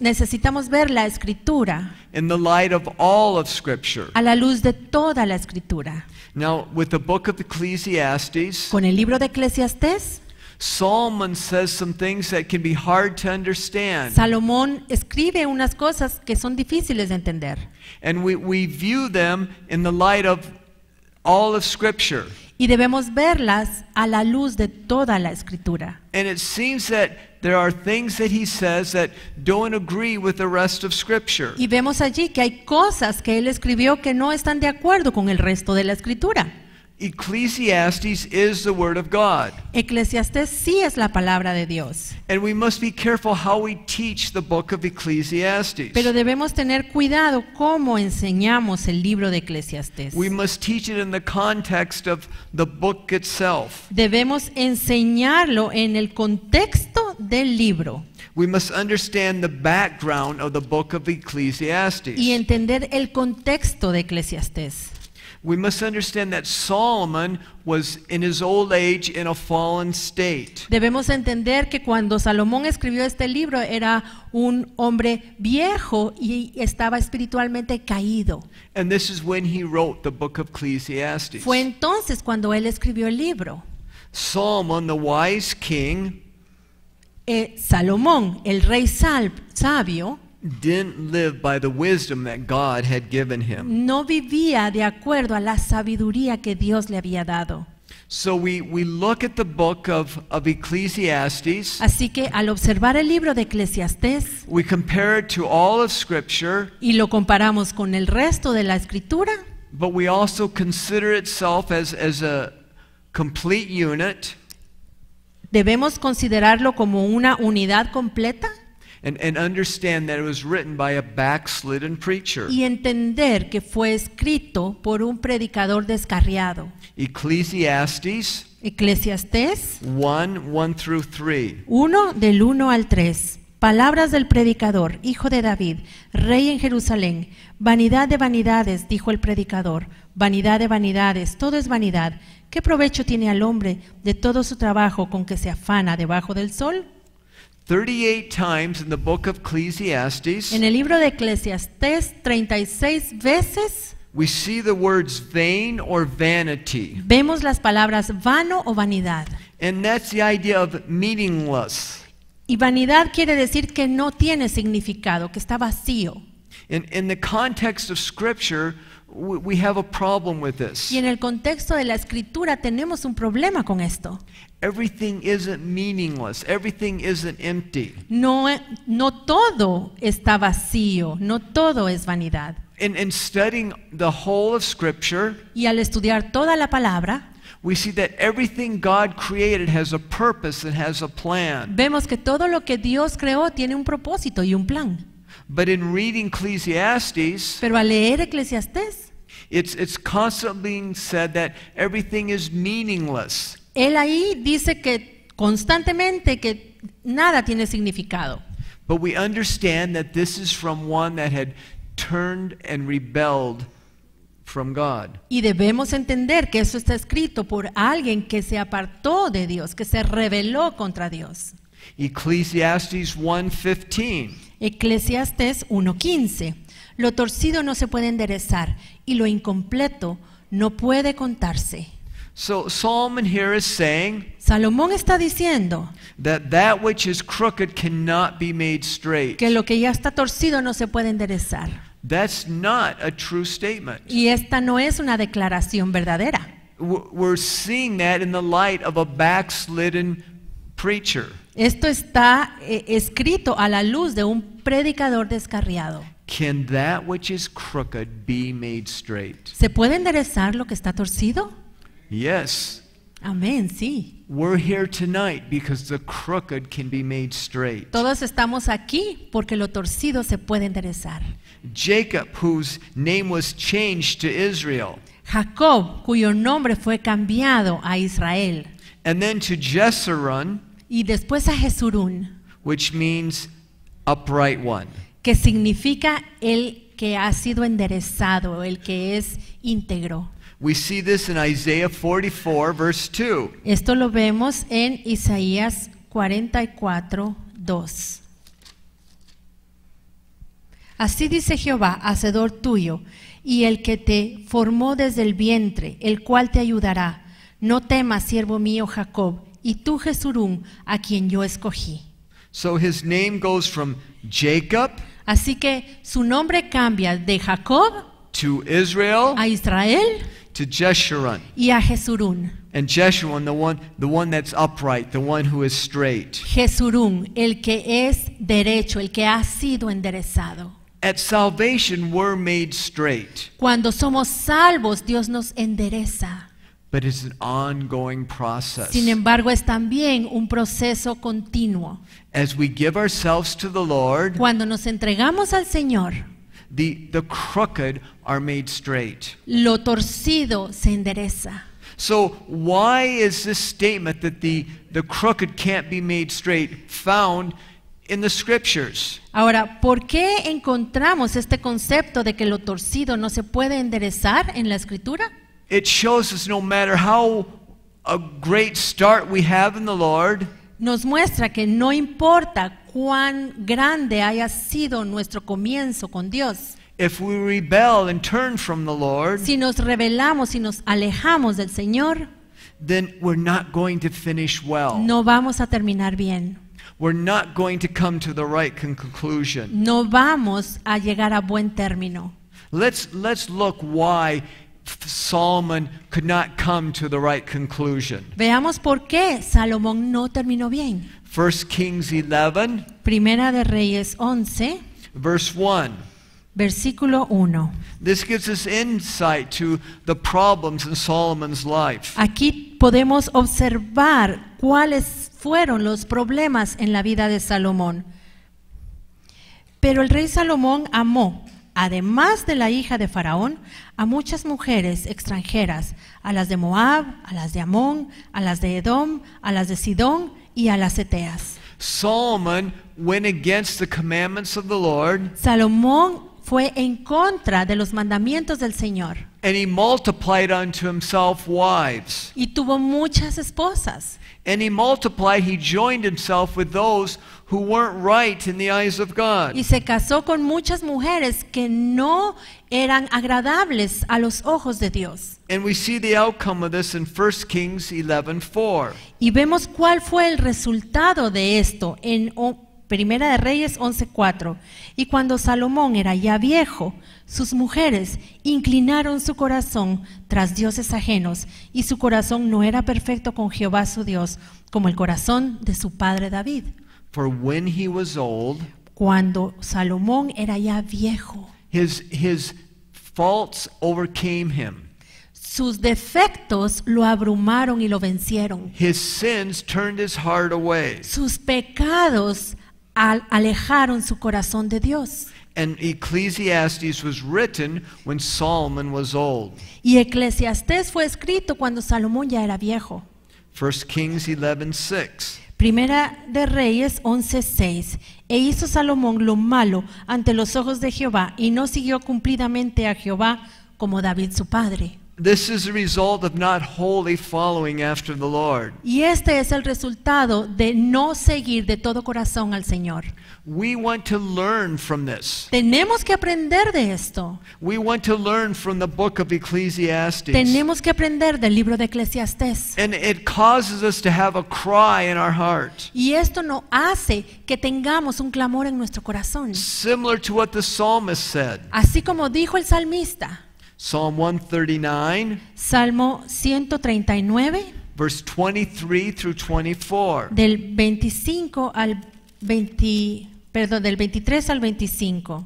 necesitamos ver la Escritura in the light of all of Scripture. a la luz de toda la Escritura. Now, with the book of Ecclesiastes, Con el libro de Eclesiastés, Solomon says some things that can be hard to understand. Salomón escribe unas cosas que son difíciles de entender. And we view them in the light of all of Scripture. Y debemos verlas a la luz de toda la Escritura. And it seems that there are things that he says that don't agree with the rest of Scripture. Y vemos allí que hay cosas que él escribió que no están de acuerdo con el resto de la Escritura. Ecclesiastes is the word of God. Eclesiastés sí es la palabra de Dios. And we must be careful how we teach the book of Ecclesiastes. Pero debemos tener cuidado cómo enseñamos el libro de Eclesiastés. We must teach it in the context of the book itself. Debemos enseñarlo en el contexto del libro We must understand the background of the book of Ecclesiastes. y entender el contexto de Eclesiastés. We must understand that Solomon was in his old age in a fallen state. Debemos entender que cuando Salomón escribió este libro era un hombre viejo y estaba espiritualmente caído. And this is when he wrote the book of Ecclesiastes. Fue entonces cuando él escribió el libro. Solomon, the wise king, Salomón, el rey sabio, didn't live by the wisdom that God had given him. no vivía de acuerdo a la sabiduría que Dios le había dado. So we look at the book of Ecclesiastes, Así que al observar el libro de Eclesiastés we compare it to all of Scripture, y lo comparamos con el resto de la Escritura, but we also consider itself as a complete unit debemos considerarlo como una unidad completa and understand that it was written by a backslidden preacher. y entender que fue escrito por un predicador descarriado. Ecclesiastes Eclesiastés 1 through 3. 1 del 1 al 3. Palabras del predicador, hijo de David, rey en Jerusalén. Vanidad de vanidades, dijo el predicador. Vanidad de vanidades, todo es vanidad. ¿Qué provecho tiene al hombre de todo su trabajo con que se afana debajo del sol? 38 times in the book of Ecclesiastes, En el libro de Eclesiastés, 36 veces we see the words vain or vanity. Vemos las palabras vano o vanidad. And that's the idea of meaningless. Y vanidad quiere decir que no tiene significado, que está vacío. In the context of Scripture, we have a problem with this. Y en el contexto de la Escritura tenemos un problema con esto. Everything isn't meaningless. Everything isn't empty. No todo está vacío, no todo es vanidad. In studying the whole of Scripture, Y al estudiar toda la palabra, we see that everything God created has a purpose and has a plan. vemos que todo lo que Dios creó tiene un propósito y un plan. But in reading Ecclesiastes, Pero al leer Eclesiastés, it's constantly being said that everything is meaningless. él ahí dice que constantemente que nada tiene significado. But we understand that this is from one that had turned and rebelled from God. Y debemos entender que eso está escrito por alguien que se apartó de Dios, que se rebeló contra Dios. Ecclesiastes 1:15. Eclesiastés 1:15. Lo torcido no se puede enderezar y lo incompleto no puede contarse. So Solomon here is saying Salomón está diciendo that which is crooked cannot be made straight. que lo que ya está torcido no se puede enderezar. That's not a true statement. Y esta no es una declaración verdadera. We're seeing that in the light of a backslidden preacher. Esto está escrito a la luz de un predicador descarriado. Can that which is crooked be made straight? ¿Se puede enderezar lo que está torcido? Yes. Amén, sí. We're here tonight because the crooked can be made straight. Todos estamos aquí porque lo torcido se puede enderezar. Jacob, whose name was changed to Israel, Jacob, cuyo nombre fue cambiado a Israel, and then to Jeshurun, y después a Jesurún, which means upright one. que significa el que ha sido enderezado, el que es íntegro. We see this in Isaiah 44, verse 2. Esto lo vemos en Isaías 44:2. Así dice Jehová, hacedor tuyo, y el que te formó desde el vientre, el cual te ayudará. No temas, siervo mío Jacob, y tú Jesurún, a quien yo escogí. So his name goes from Jacob Así que su nombre cambia de Jacob to Israel a Israel to Jeshurun. y a Jesurún. And Jeshurun, the one that's upright, the one who is straight. Jesurún, el que es derecho, el que ha sido enderezado. At salvation, we're made straight, Cuando somos salvos, Dios nos endereza. but it's an ongoing process. Sin embargo, es también un proceso continuo. As we give ourselves to the Lord, Cuando nos entregamos al Señor, the crooked are made straight. lo torcido se endereza. So why is this statement that the crooked can't be made straight found in the Scriptures? Ahora, ¿por qué encontramos este concepto de que lo torcido no se puede enderezar en la Escritura? It shows us no matter how a great start we have in the Lord, Nos muestra que no importa cuán grande haya sido nuestro comienzo con Dios, if we rebel and turn from the Lord, si nos rebelamos y nos alejamos del Señor, then we're not going to finish well. no vamos a terminar bien. We're not going to come to the right conclusion. No vamos a llegar a buen término. Let's look why Solomon could not come to the right conclusion. Veamos por qué Salomón no terminó bien. 1 Kings 11, Primera de Reyes 11, verse 1. versículo 1. This gives us insight to the problems in Solomon's life. Aquí podemos observar cuáles fueron los problemas en la vida de Salomón. Pero el rey Salomón amó, además de la hija de Faraón, a muchas mujeres extranjeras, a las de Moab, a las de Amón, a las de Edom, a las de Sidón y a las Eteas. Solomon went against the commandments of the Lord Salomón fue en contra de los mandamientos del Señor And he multiplied unto himself wives. y tuvo muchas esposas. And he multiplied, he joined himself with those who weren't right in the eyes of God. Y se casó con muchas mujeres que no eran agradables a los ojos de Dios. And we see the outcome of this in 1 Kings 11:4. Y vemos cuál fue el resultado de esto en Primera de Reyes 11:4. Y cuando Salomón era ya viejo, sus mujeres inclinaron su corazón tras dioses ajenos, y su corazón no era perfecto con Jehová su Dios, como el corazón de su padre David. For when he was old, Cuando Salomón era ya viejo, his faults overcame him. sus defectos lo abrumaron y lo vencieron. His sins turned his heart away. Sus pecados alejaron su corazón de Dios. And Ecclesiastes was written when Solomon was old. Y Eclesiastés fue escrito cuando Salomón ya era viejo. 1 Kings 11:6. Primera de Reyes 11:6. E hizo Salomón lo malo ante los ojos de Jehová, y no siguió cumplidamente a Jehová como David su padre. This is a result of not wholly following after the Lord. Y este es el resultado de no seguir de todo corazón al Señor. We want to learn from this. Tenemos que aprender de esto. We want to learn from the book of Ecclesiastes. Tenemos que aprender del libro de Eclesiastés. And it causes us to have a cry in our heart. Y esto nos hace que tengamos un clamor en nuestro corazón. Similar to what the psalmist said. Así como dijo el salmista. Psalm 139, Salmo 139, verse 23 through 24. del 25 al 20, perdón, del 23 al 25.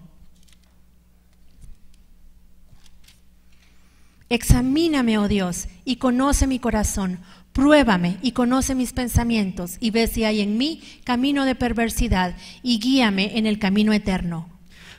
Examíname, oh Dios, y conoce mi corazón. Pruébame y conoce mis pensamientos, y ve si hay en mí camino de perversidad, y guíame en el camino eterno.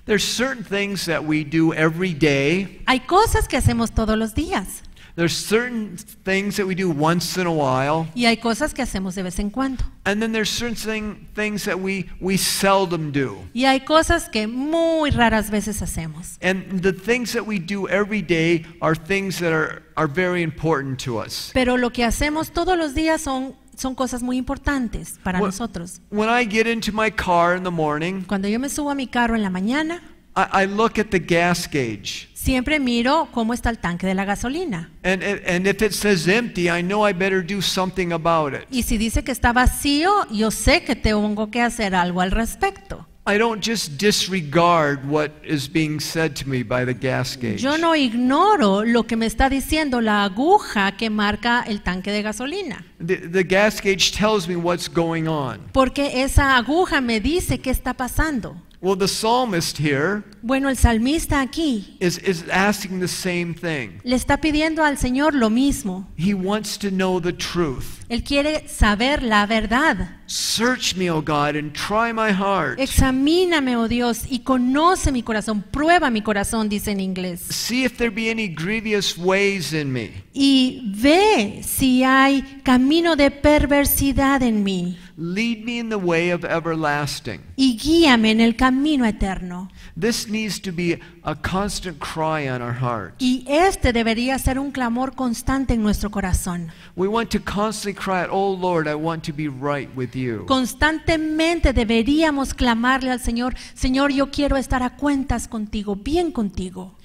There's certain things that we do every day. Hay cosas que hacemos todos los días. There's certain things that we do once in a while. Y hay cosas que hacemos de vez en cuando. And then there's certain things that we seldom do. Y hay cosas que muy raras veces hacemos. And the things that we do every day are things that are very important to us. Pero lo que hacemos todos los días son cosas muy importantes para nosotros. When I get into my car in the morning, Cuando yo me subo a mi carro en la mañana, I look at the gas gauge. siempre miro cómo está el tanque de la gasolina. And if it says empty, I know I better do something about it. Y si dice que está vacío, yo sé que tengo que hacer algo al respecto. I don't just disregard what is being said to me by the gas gauge. Yo no ignoro lo que me está diciendo la aguja que marca el tanque de gasolina. The gas gauge tells me what's going on. Porque esa aguja me dice qué está pasando. Well, the psalmist here Bueno, el salmista aquí is asking the same thing. le está pidiendo al Señor lo mismo. He wants to know the truth. Él quiere saber la verdad. Search me, O God, and try my heart. Examíname, oh Dios, y conoce mi corazón. Prueba mi corazón, dice en inglés. See if there be any grievous ways in me. Y ve si hay camino de perversidad en mí. Lead me in the way of everlasting. Y guíame en el camino eterno. This needs to be a constant cry on our heart. Y este debería ser un clamor constante en nuestro corazón. We want to constantly cry out, "Oh Lord, I want to be right with you." Constantemente deberíamos clamarle al Señor, Señor, yo quiero estar a cuentas contigo, bien contigo.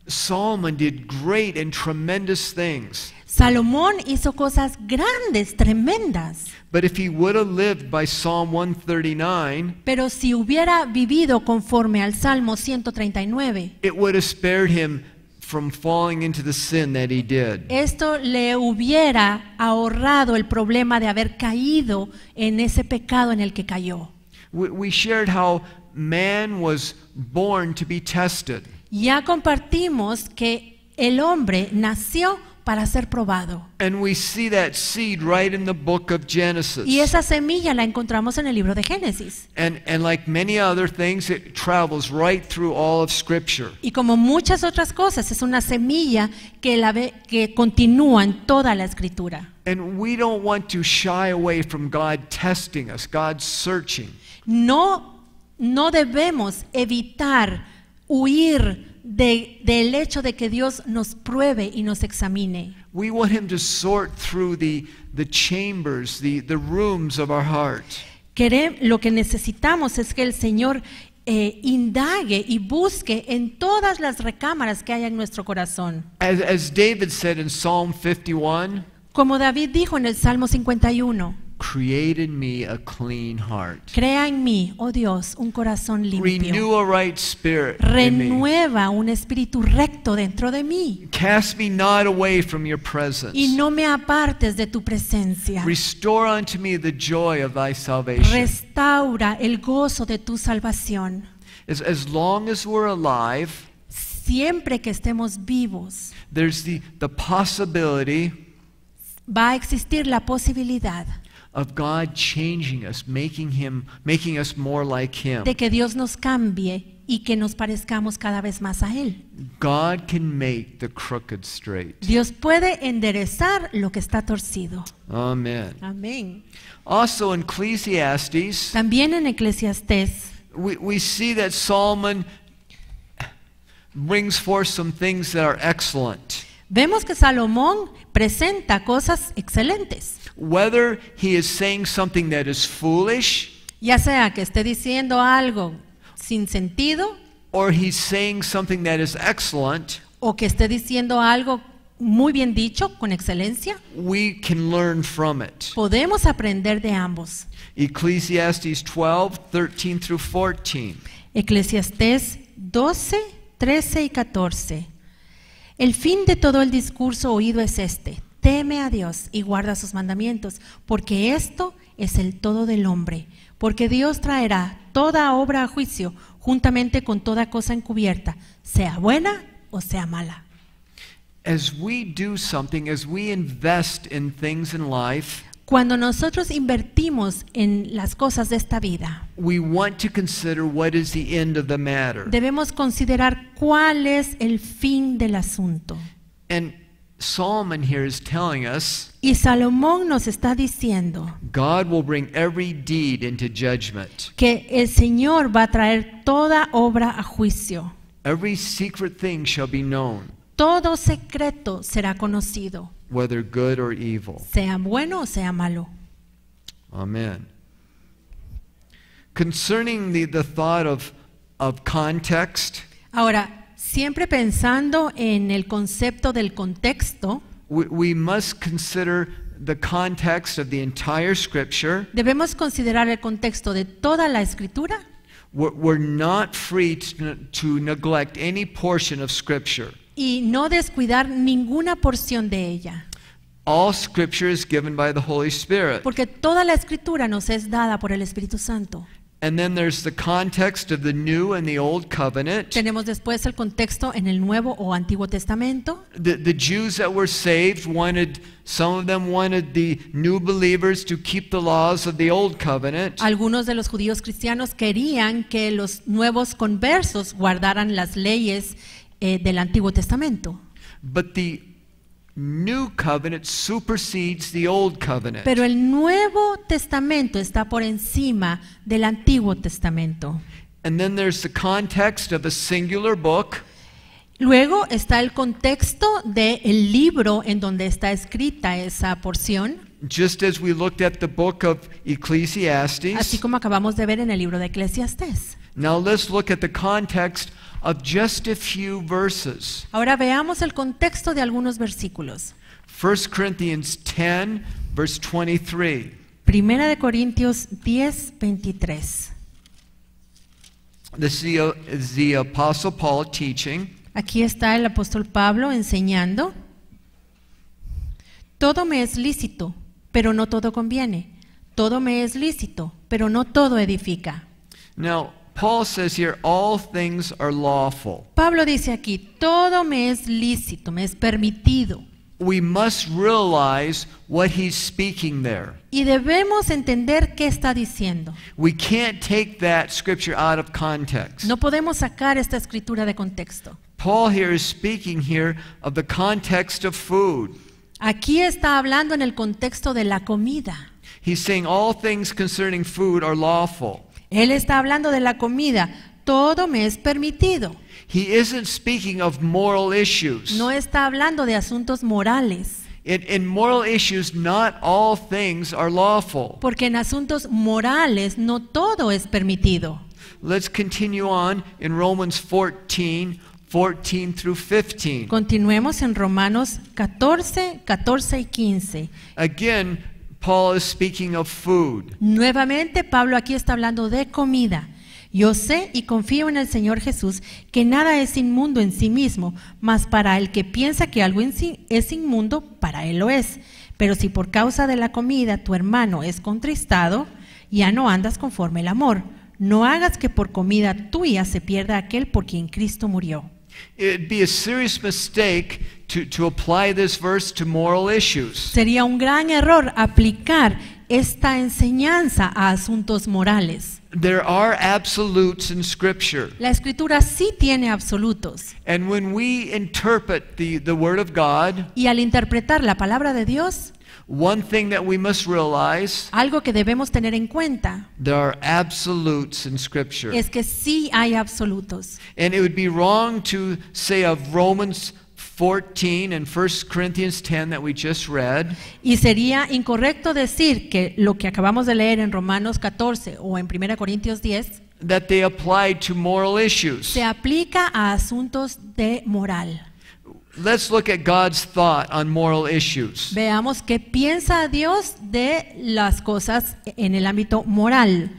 Solomon did great and tremendous things. Salomón hizo cosas grandes, tremendas. But if he would have lived by Psalm 139, Pero si hubiera vivido conforme al Salmo 139, it would have spared him from falling into the sin that he did. esto le hubiera ahorrado el problema de haber caído en ese pecado en el que cayó. We shared how man was born to be tested. Ya compartimos que el hombre nació para ser probado. And we see that seed right in the book of Genesis. Y esa semilla la encontramos en el libro de Génesis. And like many other things, it travels right through all of Scripture. Y como muchas otras cosas, es una semilla que continúa en toda la Escritura. And we don't want to shy away from God testing us, God searching. No debemos evitar huir del hecho de que Dios nos pruebe y nos examine. We want Him to sort through the chambers, the rooms of our heart. Lo que necesitamos es que el Señor indague y busque en todas las recámaras que hay en nuestro corazón. As David said in Psalm 51, Como David dijo en el Salmo 51, create in me a clean heart. crea en mí, oh Dios, un corazón limpio. Renew a right spirit in me. Renueva un espíritu recto dentro de mí. Cast me not away from your presence. Y no me apartes de tu presencia. Restore unto me the joy of thy salvation. Restaura el gozo de tu salvación. As long as we're alive, Siempre que estemos vivos, there's the possibility va a existir la posibilidad of God changing us, making us more like Him. de que Dios nos cambie y que nos parezcamos cada vez más a Él. God can make the crooked straight. Dios puede enderezar lo que está torcido. Amen. Amén. Also in Ecclesiastes, También en Eclesiastés we see that Solomon brings forth some things that are excellent. vemos que Salomón presenta cosas excelentes. Whether he is saying something that is foolish, Ya sea que esté diciendo algo sin sentido or he's saying something that is excellent, o que esté diciendo algo muy bien dicho, con excelencia, we can learn from it. podemos aprender de ambos. Ecclesiastes 12, 13 through 14. Eclesiastés 12, 13 y 14. El fin de todo el discurso oído es este: teme a Dios y guarda sus mandamientos, porque esto es el todo del hombre. Porque Dios traerá toda obra a juicio, juntamente con toda cosa encubierta, sea buena o sea mala. As we do something, as we invest in things in life, Cuando nosotros invertimos en las cosas de esta vida, we want to consider what is the end of the matter. debemos considerar cuál es el fin del asunto. And Solomon here is telling us Y Salomón nos está diciendo God will bring every deed into judgment. que el Señor va a traer toda obra a juicio. Every secret thing shall be known, Todo secreto será conocido, whether good or evil. sea bueno o sea malo. Amen. Concerning the thought of context, Ahora, siempre pensando en el concepto del contexto, we must consider the context of the entire Scripture. debemos considerar el contexto de toda la Escritura. We're not free to neglect any portion of Scripture. Y no descuidar ninguna porción de ella, All Scripture is given by the Holy Spirit. porque toda la Escritura nos es dada por el Espíritu Santo. And then there's the context of the New and the Old Covenant. Tenemos después el contexto en el Nuevo o Antiguo Testamento. The Jews that were saved some of them wanted the new believers to keep the laws of the Old Covenant. Algunos de los judíos cristianos querían que los nuevos conversos guardaran las leyes del Antiguo Testamento. But the New Covenant supersedes the Old Covenant. Pero el Nuevo Testamento está por encima del Antiguo Testamento. And then there's the context of a singular book. Luego está el contexto del libro en donde está escrita esa porción, Just as we looked at the book of así Ecclesiastes. como acabamos de ver en el libro de Eclesiastés. Now let's look at the context of just a few verses. Ahora veamos el contexto de algunos versículos. 1 Corinthians 10, verse 23. Primera de Corintios 10, 23. This is the Apostle Paul teaching. Aquí está el apóstol Pablo enseñando. Todo me es lícito, pero no todo conviene. Todo me es lícito, pero no todo edifica. Now, Paul says here, all things are lawful. Pablo dice aquí, todo me es lícito, me es permitido. We must realize what he's speaking there. Y debemos entender qué está diciendo. We can't take that scripture out of context. No podemos sacar esta escritura de contexto. Paul here is speaking here of the context of food. Aquí está hablando en el contexto de la comida. He's saying all things concerning food are lawful. Él está hablando de la comida. Todo me es permitido. He isn't speaking of moral issues. No está hablando de asuntos morales, In moral issues, not all things are lawful. porque en asuntos morales no todo es permitido. Let's continue on in Romans 14 through 15. Continuemos en Romanos 14, 14 y 15. Again, Paul is speaking of food. Nuevamente Pablo aquí está hablando de comida. Yo sé y confío en el Señor Jesús que nada es inmundo en sí mismo, mas para el que piensa que algo en sí es inmundo, para él lo es. Pero si por causa de la comida tu hermano es contristado, ya no andas conforme el amor. No hagas que por comida tuya se pierda aquel por quien Cristo murió. It'd be a serious mistake to apply this verse to moral issues. Sería un gran error aplicar esta enseñanza a asuntos morales. There are absolutes in Scripture. La Escritura sí tiene absolutos. And when we interpret the Word of God, Y al interpretar la palabra de Dios, one thing that we must realize, algo que debemos tener en cuenta there are absolutes in Scripture. es que sí hay absolutos. And it would be wrong to say of Romans 14 and 1 Corinthians 10 that we just read, Y sería incorrecto decir que lo que acabamos de leer en Romanos 14 o en 1 Corintios 10 that they apply to moral issues. se aplica a asuntos de moral. Let's look at God's thought on moral issues. Veamos qué piensa Dios de las cosas en el ámbito moral.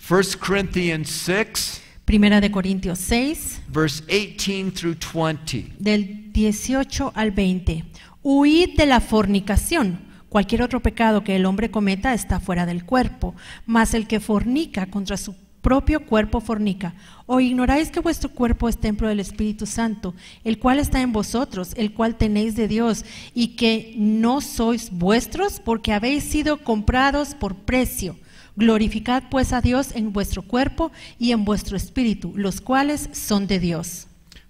1 Corinthians 6, Primera de Corintios 6, verse 18 through 20. del 18 al 20. Huid de la fornicación. Cualquier otro pecado que el hombre cometa está fuera del cuerpo, mas el que fornica contra su propio cuerpo fornica. ¿O ignoráis que vuestro cuerpo es templo del Espíritu Santo, el cual está en vosotros, el cual tenéis de Dios, y que no sois vuestros, porque habéis sido comprados por precio? Glorificad pues a Dios en vuestro cuerpo y en vuestro espíritu, los cuales son de Dios.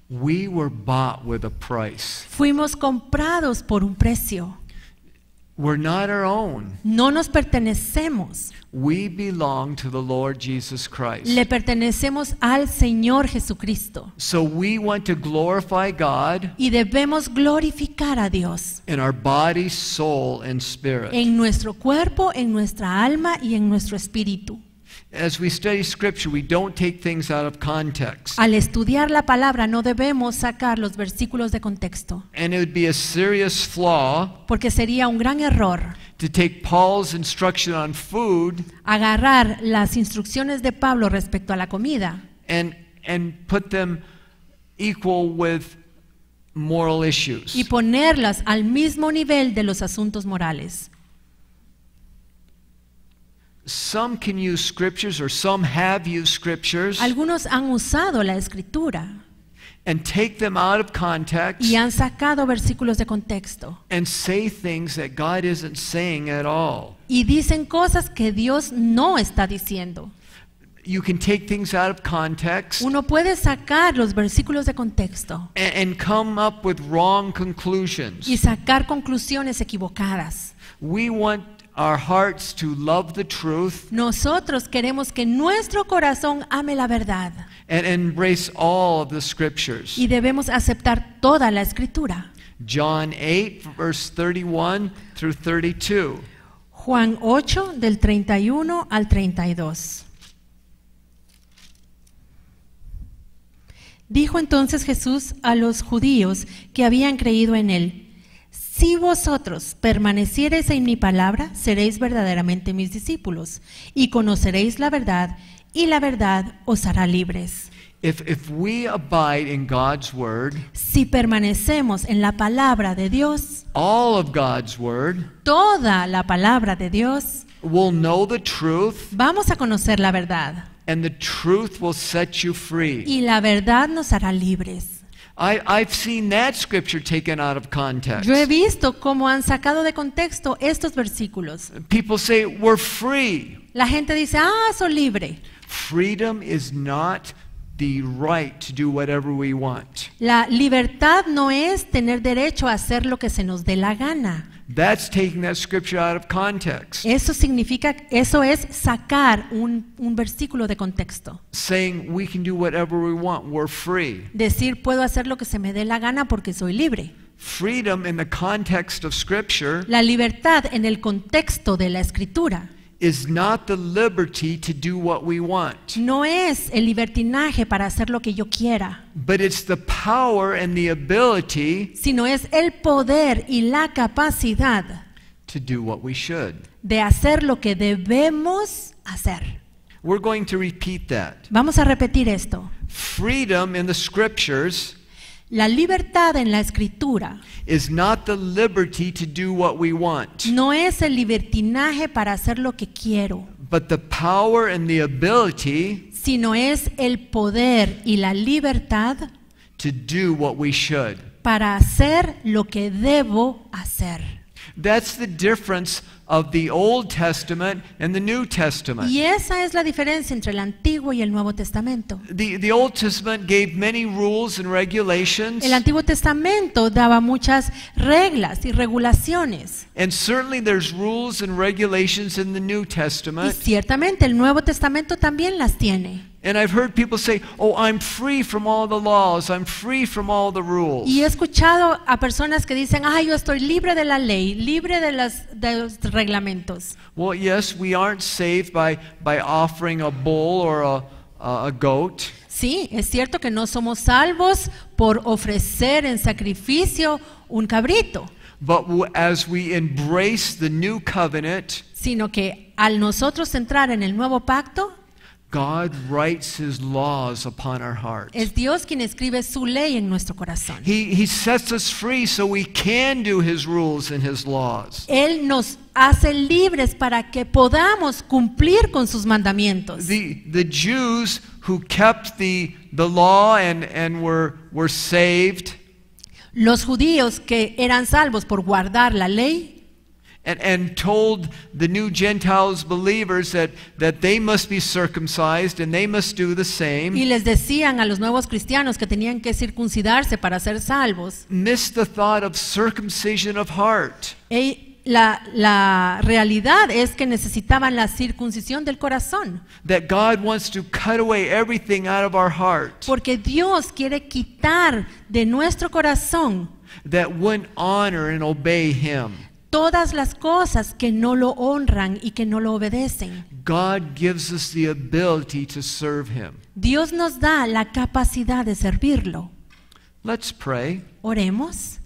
We were bought with a price. Fuimos comprados por un precio. We're not our own. No nos pertenecemos. We belong to the Lord Jesus Christ. Le pertenecemos al Señor Jesucristo. So we want to glorify God Y debemos glorificar a Dios in our body, soul, and spirit. en nuestro cuerpo, en nuestra alma y en nuestro espíritu. As we study Scripture, we don't take things out of context. Al estudiar la palabra no debemos sacar los versículos de contexto, And it would be a serious flaw porque sería un gran error to take Paul's instruction on food agarrar las instrucciones de Pablo respecto a la comida and put them equal with moral issues. y ponerlas al mismo nivel de los asuntos morales. Some can use scriptures, or some have used scriptures, Algunos han usado la escritura and take them out of context y han sacado versículos de contexto and say things that God isn't saying at all. y dicen cosas que Dios no está diciendo. You can take things out of context Uno puede sacar los versículos de contexto and come up with wrong conclusions. y sacar conclusiones equivocadas. We want our hearts to love the truth Nosotros queremos que nuestro corazón ame la verdad and embrace all of the scriptures. y debemos aceptar toda la escritura. John 8, verse 31 through 32. Juan 8 del 31 al 32. Dijo entonces Jesús a los judíos que habían creído en él: si vosotros permaneciereis en mi palabra, seréis verdaderamente mis discípulos, y conoceréis la verdad, y la verdad os hará libres. If we abide in God's word, Si permanecemos en la palabra de Dios, all of God's word, toda la palabra de Dios, we'll know the truth, vamos a conocer la verdad, and the truth will set you free. y la verdad nos hará libres. I've seen that scripture taken out of context. Yo he visto cómo han sacado de contexto estos versículos. People say we're free. La gente dice, soy libre. Freedom is not the right to do whatever we want. La libertad no es tener derecho a hacer lo que se nos dé la gana. That's taking that scripture out of context. Eso es sacar un versículo de contexto. Saying we can do whatever we want, we're free. Decir, puedo hacer lo que se me dé la gana porque soy libre. Freedom in the context of scripture La libertad en el contexto de la escritura is not the liberty to do what we want, no es el libertinaje para hacer lo que yo quiera, but it's the power and the ability sino es el poder y la capacidad to do what we should. de hacer lo que debemos hacer. We're going to repeat that. Vamos a repetir esto. Freedom in the scriptures La libertad en la escritura is not the liberty to do what we want, no es el libertinaje para hacer lo que quiero, but the power and the ability sino es el poder y la libertad to do what we should. para hacer lo que debo hacer. That's the difference of the Old Testament and the New Testament. Y esa es la diferencia entre el Antiguo y el Nuevo Testamento. The Old Testament gave many rules and regulations, El Antiguo Testamento daba muchas reglas y regulaciones. and certainly there's rules and regulations in the New Y Testament. ciertamente el Nuevo Testamento también las tiene. And I've heard people say, "Oh, I'm free from all the laws. I'm free from all the rules." Y he escuchado a personas que dicen, yo estoy libre de la ley, libre de los reglamentos. Well, yes, we aren't saved by offering a bull or a goat. Sí, es cierto que no somos salvos por ofrecer en sacrificio un cabrito, But as we embrace the new covenant, sino que al nosotros entrar en el nuevo pacto, God writes His laws upon our hearts. es Dios quien escribe su ley en nuestro corazón. He sets us free so we can do His rules and His laws. Él nos hace libres para que podamos cumplir con sus mandamientos. The Jews who kept the law and were saved Los judíos que eran salvos por guardar la ley and told the new Gentiles believers that they must be circumcised and they must do the y same, les decían a los nuevos cristianos que tenían que circuncidarse para ser salvos. missed the thought of circumcision of heart. La realidad es que necesitaban la circuncisión del corazón, That God wants to cut away everything out of our heart porque Dios quiere quitar de nuestro corazón that wouldn't honor and obey Him. todas las cosas que no lo honran y que no lo obedecen. God gives us the ability to serve Him. Dios nos da la capacidad de servirlo. Let's pray. Oremos.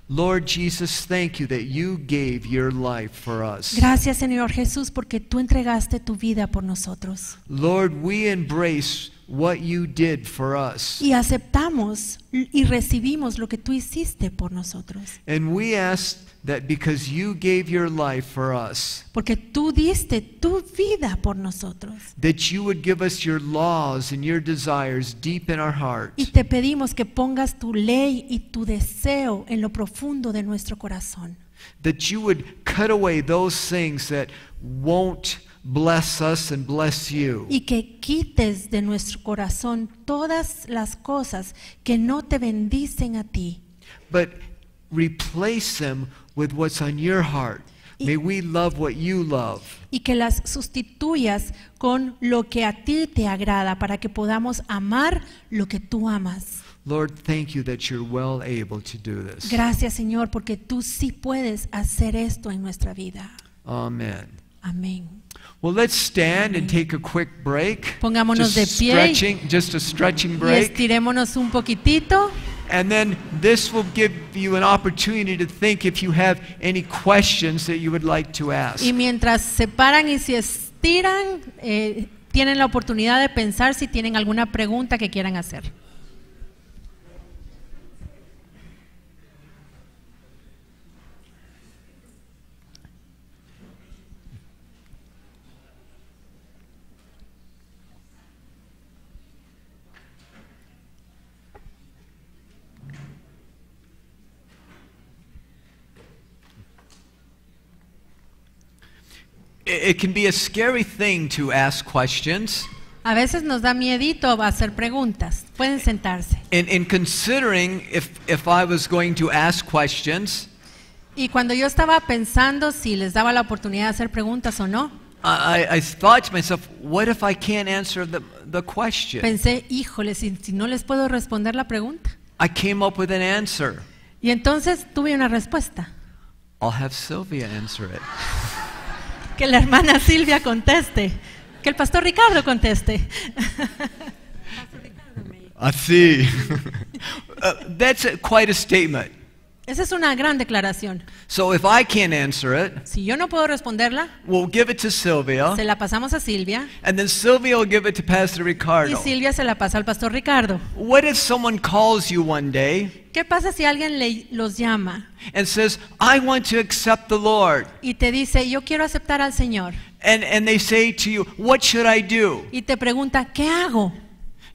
Lord Jesus, thank you that you gave your life for us. Gracias, Señor Jesús, porque tú entregaste tu vida por nosotros. Lord, we embrace what you did for us. Y aceptamos y recibimos lo que tú hiciste por nosotros. And we ask that because you gave your life for us, Porque tú diste tu vida por nosotros. that you would give us your laws and your desires deep in our heart. Y te pedimos que pongas tu ley y tu deseo en lo profundo de nuestro corazón. That you would cut away those things that won't bless us and bless you. Y que quites de nuestro corazón todas las cosas que no te bendicen a ti. But replace them with what's on your heart. May we love what you love. Y que las sustituyas con lo que a ti te agrada para que podamos amar lo que tú amas. Lord, thank you that you're well able to do this. Gracias, Señor, porque tú sí puedes hacer esto en nuestra vida. Amen. Amén. Well, let's stand and take a quick break. Pongámonos de pie Just a stretching y break. estirémonos un poquitito. And then this will give you an opportunity to think if you have any questions that you would like to ask. Y mientras se paran y se estiran, tienen la oportunidad de pensar si tienen alguna pregunta que quieran hacer. It can be a scary thing to ask questions. A veces nos da miedito hacer preguntas. Pueden sentarse. In considering if I was going to ask questions, Y cuando yo estaba pensando si les daba la oportunidad de hacer preguntas o no, I thought to myself, what if I can't answer the question? pensé, híjole, si no les puedo responder la pregunta. I came up with an answer. Y entonces tuve una respuesta. I'll have Sylvia answer it. Que la hermana Silvia conteste. Que el pastor Ricardo conteste. Así. That's quite a statement. Esa es una gran declaración. So if I can't answer it, Si yo no puedo responderla, we'll give it to Sylvia, se la pasamos a Silvia and then Sylvia will give it to Pastor y Ricardo. Silvia se la pasa al pastor Ricardo. What if someone calls you one day ¿Qué pasa si alguien los llama and says, I want to accept the Lord? y te dice, yo quiero aceptar al Señor? And they say to you, what should I do? Y te pregunta, ¿qué hago?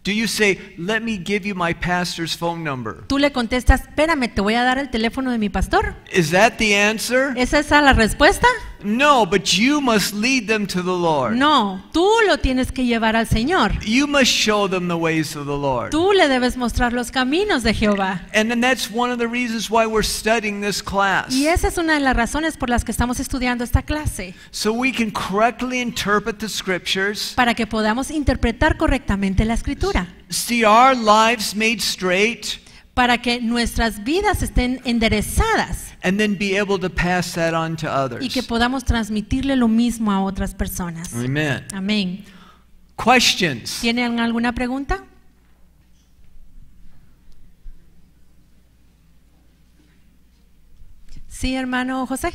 Do you say, let me give you my pastor's phone number? Tú le contestas, espérame, te voy a dar el teléfono de mi pastor. Is that the answer? ¿Es esa la respuesta? No, but you must lead them to the Lord. No, tú lo tienes que llevar al Señor. You must show them the ways of the Lord. Tú le debes mostrar los caminos de Jehová. And then that's one of the reasons why we're studying this class. Y esa es una de las razones por las que estamos estudiando esta clase. So we can correctly interpret the scriptures, Para que podamos interpretar correctamente la escritura. see our lives made straight, Para que nuestras vidas estén enderezadas. and then be able to pass that on to Y que others. podamos transmitirle lo mismo a otras personas. Amen. Amén. Questions? ¿Tienen alguna pregunta? Sí, hermano José.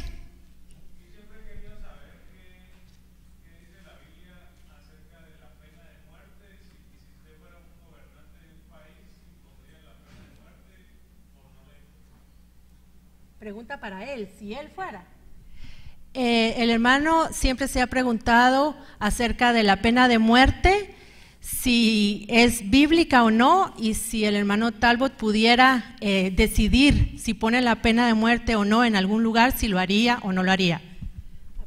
Pregunta para él, si él fuera. El hermano siempre se ha preguntado acerca de la pena de muerte, si es bíblica o no, y si el hermano Talbot pudiera decidir si pone la pena de muerte o no en algún lugar, si lo haría o no lo haría.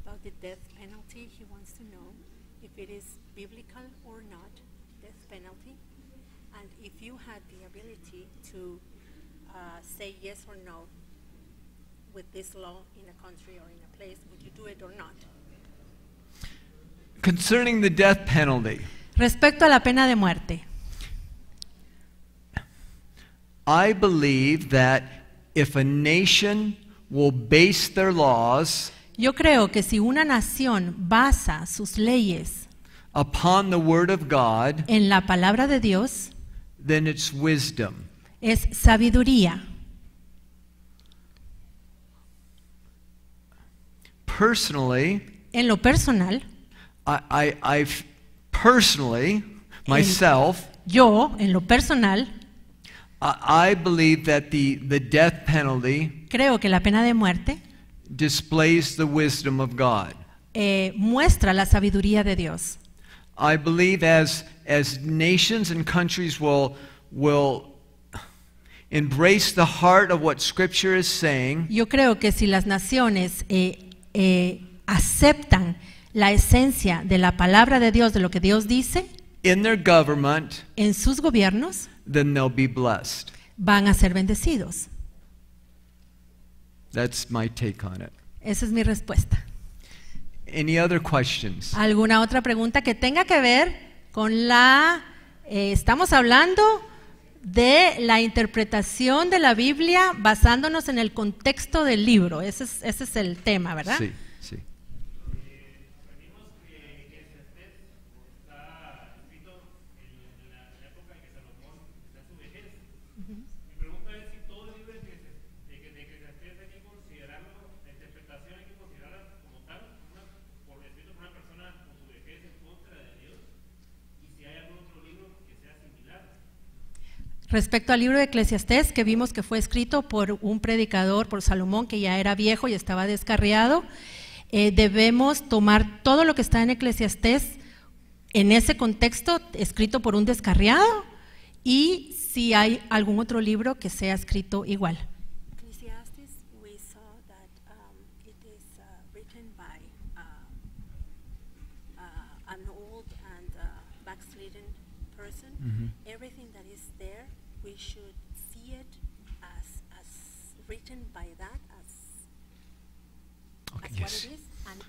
About the death penalty, he wants to know if it is biblical or not, death penalty, and if you had the ability to say yes or no with this law in a country or in a place, would you do it or not? Concerning the death penalty, Respecto a la pena de muerte, I believe that if a nation will base their laws yo creo que si una nación basa sus leyes upon the Word of God, en la palabra de Dios, then it's wisdom. es sabiduría. Personally, En lo personal, I've personally, myself, yo, en lo personal, I believe that the death penalty creo que la pena de muerte displays the wisdom of God. muestra la sabiduría de Dios. I believe as nations and countries will embrace the heart of what Scripture is saying, Yo creo que si las naciones aceptan la esencia de la palabra de Dios, de lo que Dios dice, in their government, en sus gobiernos then they'll be blessed. van a ser bendecidos. That's my take on it. Esa es mi respuesta. Any other questions? ¿Alguna otra pregunta que tenga que ver con la... estamos hablando de la interpretación de la Biblia basándonos en el contexto del libro. Ese es el tema, ¿verdad? Sí, sí. Respecto al libro de Eclesiastés, que vimos que fue escrito por un predicador, por Salomón, que ya era viejo y estaba descarriado, debemos tomar todo lo que está en Eclesiastés en ese contexto, escrito por un descarriado, y si hay algún otro libro que sea escrito igual. Ecclesiastes, we saw that it is written by an old and backslidden person. Everything that is there, we should see it as written by that, as Yes. it is, and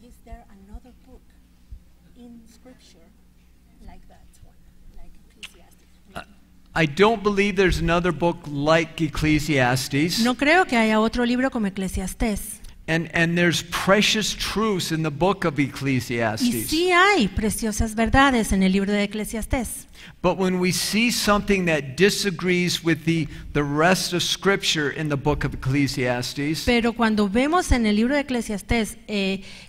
is there another book in Scripture like that one, like Ecclesiastes? I don't believe there's another book like Ecclesiastes. No creo que haya otro libro como Eclesiastés. And there's precious truths in the book of Y Ecclesiastes. sí hay preciosas verdades en el libro de Eclesiastés. But when we see something that disagrees with the rest of Scripture in the book of Ecclesiastes, Pero cuando vemos en el libro de Eclesiastés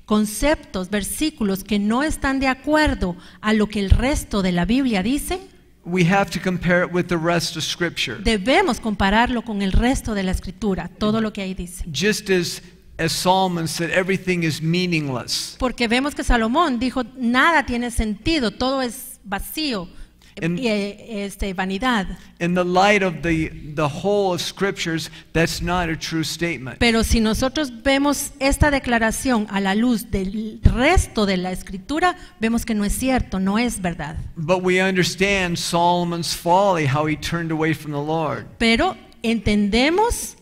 conceptos, versículos que no están de acuerdo a lo que el resto de la Biblia dice, we have to compare it with the rest of Scripture. debemos compararlo con el resto de la Escritura, todo lo que ahí dice. Just as Solomon said, everything is meaningless. Porque vemos que Salomón dijo, nada tiene sentido, todo es vacío, En- vanidad. In the light of the whole of Scriptures, that's not a true statement. Pero si nosotros vemos esta declaración a la luz del resto de la Escritura, vemos que no es cierto, no es verdad. But we understand Solomon's folly, how he turned away from the Lord. Pero entendemos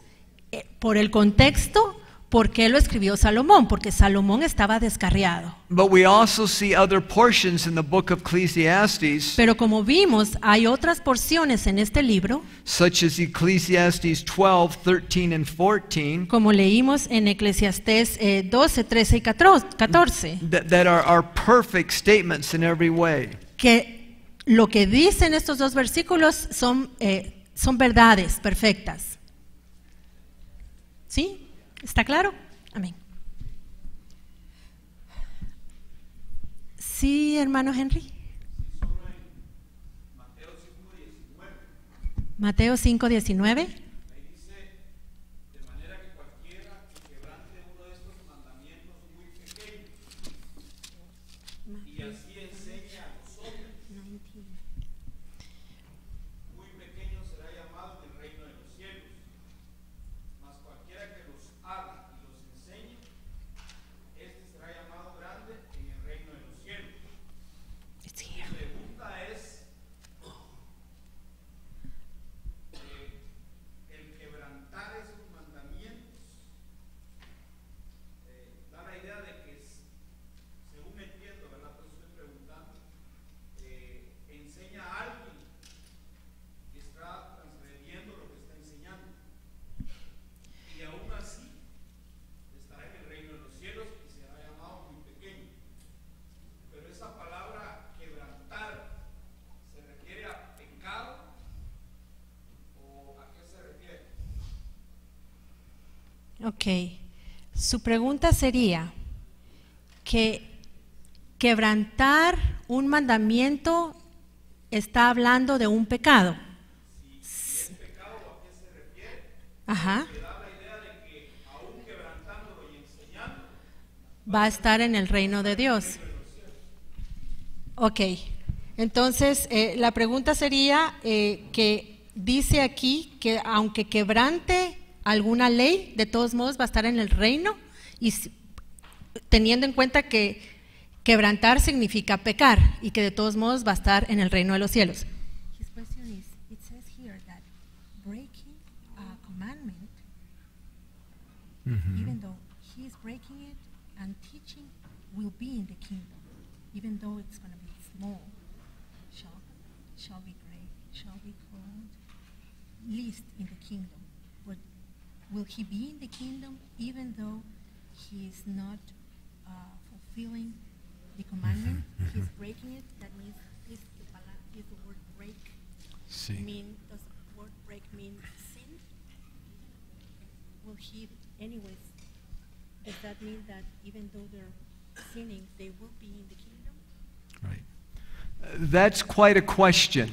por el contexto por qué lo escribió Salomón, porque Salomón estaba descarriado. But we also see other portions in the book of Ecclesiastes, Pero como vimos, hay otras porciones en este libro, such as Ecclesiastes 12, 13, and 14, como leímos en Eclesiastés 12, 13 y 14, that are perfect statements in every way. que lo que dicen estos dos versículos son verdades perfectas. ¿Sí? ¿Está claro? Amén. Sí, hermano Henry. Mateo 5:19. It's here. Ok, su pregunta sería que quebrantar un mandamiento está hablando de un pecado. Ajá. Va a estar en el reino de Dios. Ok, entonces la pregunta sería que dice aquí que aunque quebrante alguna ley, de todos modos va a estar en el reino, y teniendo en cuenta que quebrantar significa pecar y que de todos modos va a estar en el reino de los cielos. His question is, it says here that breaking a commandment, even though he is breaking it and teaching, will be in the kingdom, even though it's going to be small, shall be great, shall be called least in the kingdom. But will he be in the kingdom even though he is not fulfilling the commandment? He's breaking it. That means is the word break. Sí. Does the word break mean sin? Will he, anyways? Does that mean that even though they're sinning, they will be in the kingdom? Right. That's quite a question.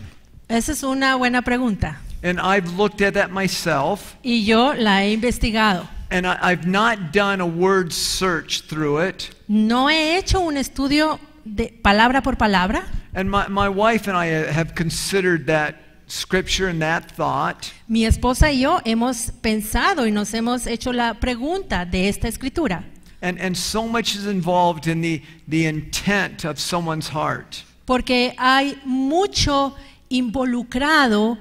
Esa es una buena pregunta And I've looked at that myself, y yo la he investigado. and I've not done a word search through it. No he hecho un estudio de palabra por palabra. And my wife and I have considered that scripture and that thought. Mi esposa y yo hemos pensado y nos hemos hecho la pregunta de esta escritura. And so much is involved in the intent of someone's heart. Porque hay mucho involucrado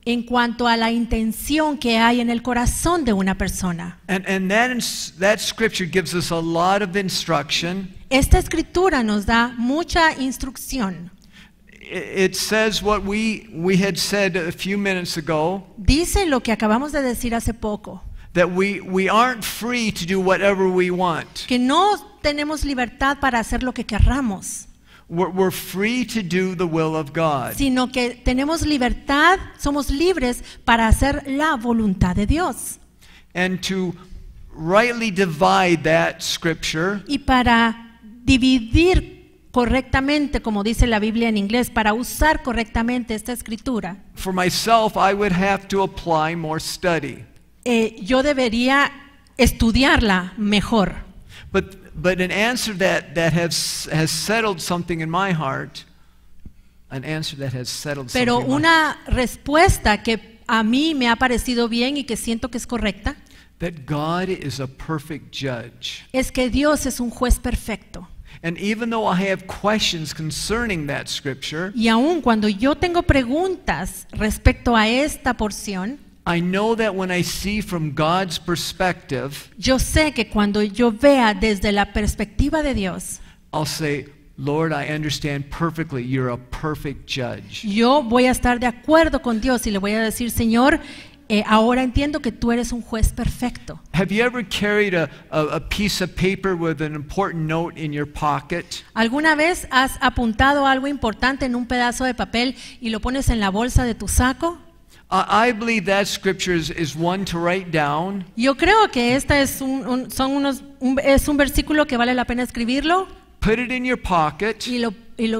en cuanto a la intención que hay en el corazón de una persona. And that scripture gives us a lot of instruction. Esta escritura nos da mucha instrucción. It says what we had said a few minutes ago, Dice lo que acabamos de decir hace poco, that we aren't free to do whatever we want. que no tenemos libertad para hacer lo que querramos, We're free to do the will of God. sino que tenemos libertad, somos libres para hacer la voluntad de Dios. And to rightly divide that scripture, Y para dividir correctamente, como dice la Biblia en inglés, para usar correctamente esta escritura, for myself, I would have to apply more study. yo debería estudiarla mejor. But an answer that has settled something in my heart, an answer that has settled Pero something in my una respuesta que a mí me ha parecido bien y que siento que es correcta, that God is a perfect judge. es que Dios es un juez perfecto. And even though I have questions concerning that scripture, Y aun cuando yo tengo preguntas respecto a esta porción, I know that when I see from God's perspective, yo sé que cuando yo vea desde la perspectiva de Dios, I'll say, Lord, I understand perfectly. You're a perfect judge. yo voy a estar de acuerdo con Dios y le voy a decir, Señor, ahora entiendo que tú eres un juez perfecto. Have you ever carried a piece of paper with an important note in your pocket? ¿Alguna vez has apuntado algo importante en un pedazo de papel y lo pones en la bolsa de tu saco? I believe that scripture is one to write down. Yo creo que esta es es un versículo que vale la pena escribirlo Put it in your pocket y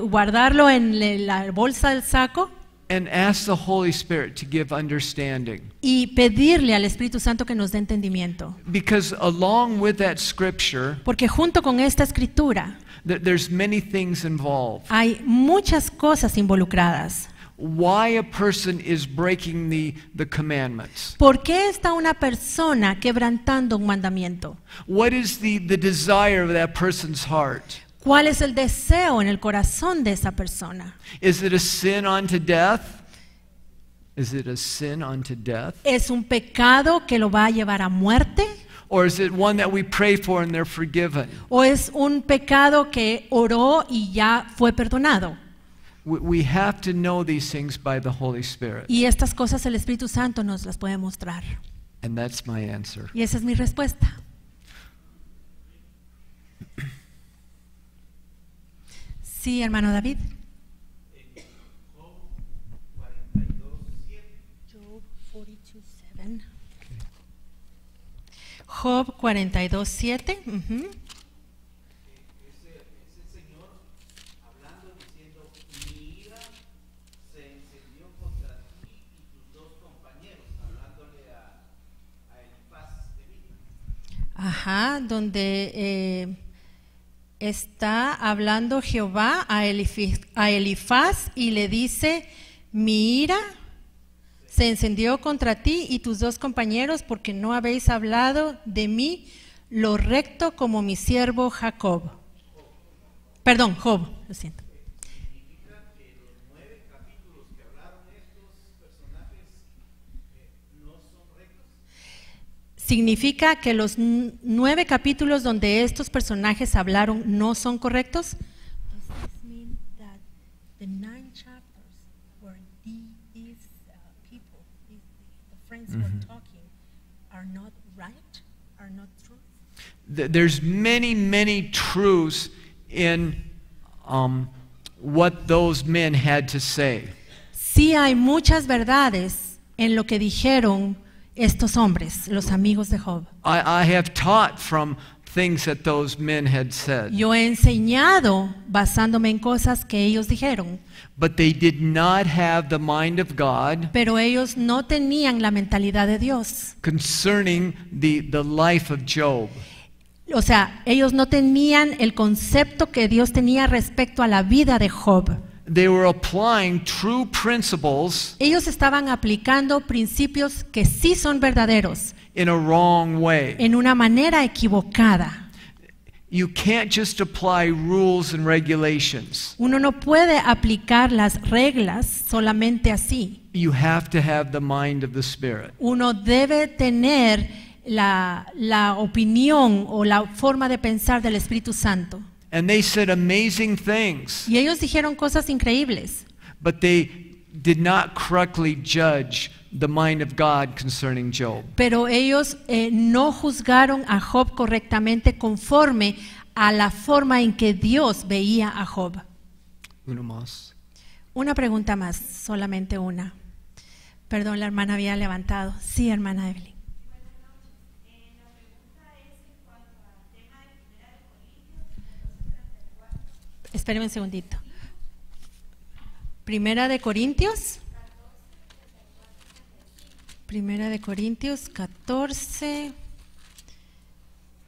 guardarlo en la bolsa del saco and ask the Holy Spirit to give understanding. y pedirle al Espíritu Santo que nos dé entendimiento. Because along with that scripture, Porque junto con esta escritura there's many things involved. hay muchas cosas involucradas. Why a person is breaking the commandments. ¿Por qué está una persona quebrantando un mandamiento? What is the desire of that person's heart? ¿Cuál es el deseo en el corazón de esa persona? Is it a sin unto death? Is it a sin unto death? ¿Es un pecado que lo va a llevar a muerte? Or is it one that we pray for and they're forgiven? ¿O es un pecado que oró y ya fue perdonado? We have to know these things by the Holy Spirit. Y estas cosas el Espíritu Santo nos las puede mostrar. And that's my answer. Y esa es mi respuesta. Sí, hermano David. Job 42:7. Job 42:7. Ajá, donde está hablando Jehová a Elifaz y le dice, mi ira se encendió contra ti y tus dos compañeros porque no habéis hablado de mí lo recto como mi siervo Jacob. Perdón, Job, lo siento. ¿Significa que los 9 capítulos donde estos personajes hablaron no son correctos? Does this mean that the 9 chapters where these people, the friends were talking, are not right, are not true? There's many truths in what those men had to say. Sí hay muchas verdades en lo que dijeron estos hombres, los amigos de Job. I have taught from things that those men had said. Yo he enseñado basándome en cosas que ellos dijeron, But they did not have the mind of God pero ellos no tenían la mentalidad de Dios. concerning the life of Job. O sea, ellos no tenían el concepto que Dios tenía respecto a la vida de Job. They were applying true principles Ellos estaban aplicando principios que sí son verdaderos in a wrong way. en una manera equivocada. You can't just apply rules and regulations. Uno no puede aplicar las reglas solamente así. You have to have the mind of the Spirit. Uno debe tener la opinión o la forma de pensar del Espíritu Santo. And they said amazing things, Y ellos dijeron cosas increíbles, but they did not correctly judge the mind of God concerning Job. pero ellos no juzgaron a Job correctamente conforme a la forma en que Dios veía a Job. Uno más. Una pregunta más, solamente una. Perdón, la hermana había levantado. Sí, hermana Evelyn. Espéreme un segundito. Primera de Corintios 14,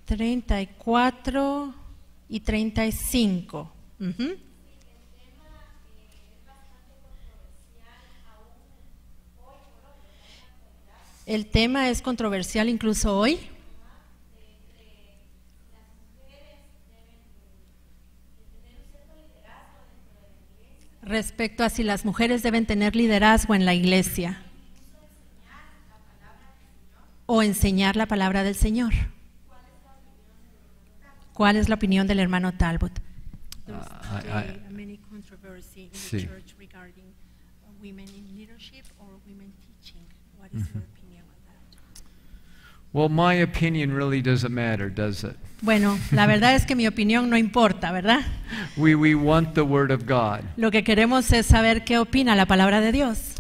34 y 35. Ujú. El tema es controversial incluso hoy. Respecto a si las mujeres deben tener liderazgo en la iglesia o enseñar la palabra del Señor. ¿Cuál es la opinión del hermano Talbot? There's I- today many controversy in the Sí. church regarding women in leadership or women teaching. What is your opinion on that? Well, my opinion really doesn't matter, does it? Bueno, la verdad es que mi opinión no importa, ¿verdad? We want the Word of God. Lo que queremos es saber qué opina la palabra de Dios.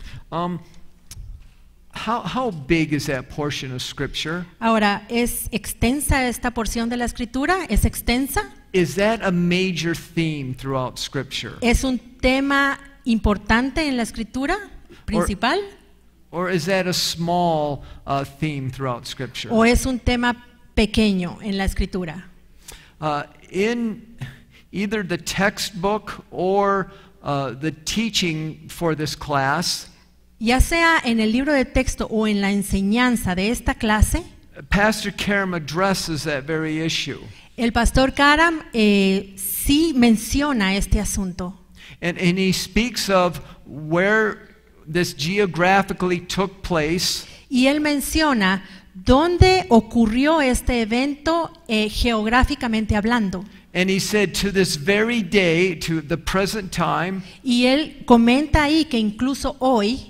How big is that portion of Scripture? Ahora, ¿es extensa esta porción de la Escritura? ¿Es extensa? Is that a major theme throughout Scripture? ¿Es un tema importante en la Escritura principal? Or is that a small theme throughout Scripture? ¿O es un tema pequeño en la Escritura? In either the textbook or the teaching for this class, Ya sea en el libro de texto o en la enseñanza de esta clase, Pastor Karam addresses that very issue. el pastor Karam sí menciona este asunto. And he speaks of where this geographically took place, Y él menciona dónde ocurrió este evento geográficamente hablando. and he said to this very day, to the present time, Y él comenta ahí que incluso hoy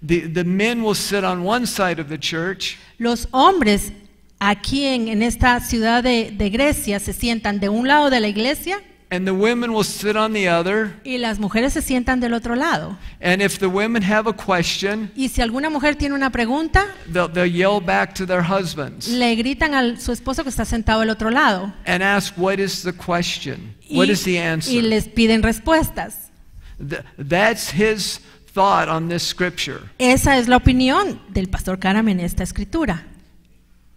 the men will sit on one side of the church los hombres aquí en esta ciudad de Grecia se sientan de un lado de la iglesia and the women will sit on the other. y las mujeres se sientan del otro lado. And if the women have a question, Y si alguna mujer tiene una pregunta, they'll yell back to their husbands le gritan a su esposo que está sentado del otro lado and ask, what is the question? What is the y answer? les piden respuestas. That's his thought on this scripture. Esa es la opinión del pastor Karam en esta escritura.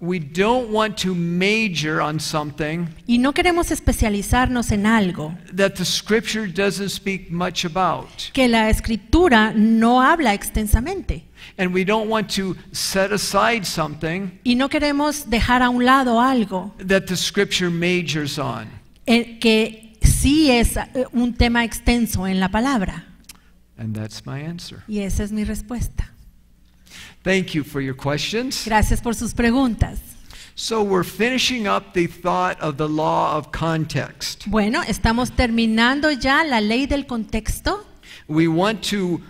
We don't want to major on something Y no queremos especializarnos en algo that the scripture doesn't speak much about. que la escritura no habla extensamente. And we don't want to set aside something Y no queremos dejar a un lado algo that the scripture majors on. que sí es un tema extenso en la palabra. And that's my answer. Y esa es mi respuesta. Thank you for your questions. Gracias por sus preguntas. So we're finishing up the thought of the law of context. Bueno, estamos terminando ya la ley del contexto We want to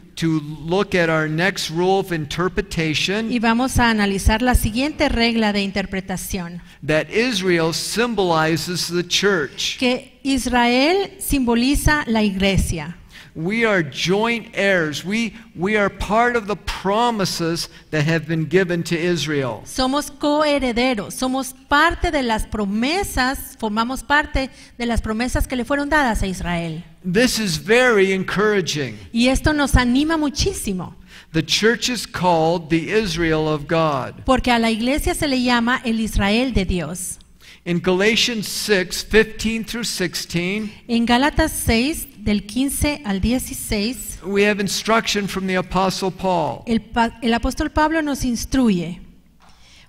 look at our next rule of interpretation, y vamos a analizar la siguiente regla de interpretación. that Israel symbolizes the church. Que Israel simboliza la iglesia. We are joint heirs. We are part of the promises that have been given to Israel. Somos coherederos, somos parte de las promesas, formamos parte de las promesas que le fueron dadas a Israel. This is very encouraging. Y esto nos anima muchísimo, The church is called the Israel of God. porque a la iglesia se le llama el Israel de Dios. In Galatians 6, 15 through 16, En Gálatas 6, del 15 al 16, we have instruction from the Apostle Paul. el apóstol Pablo nos instruye.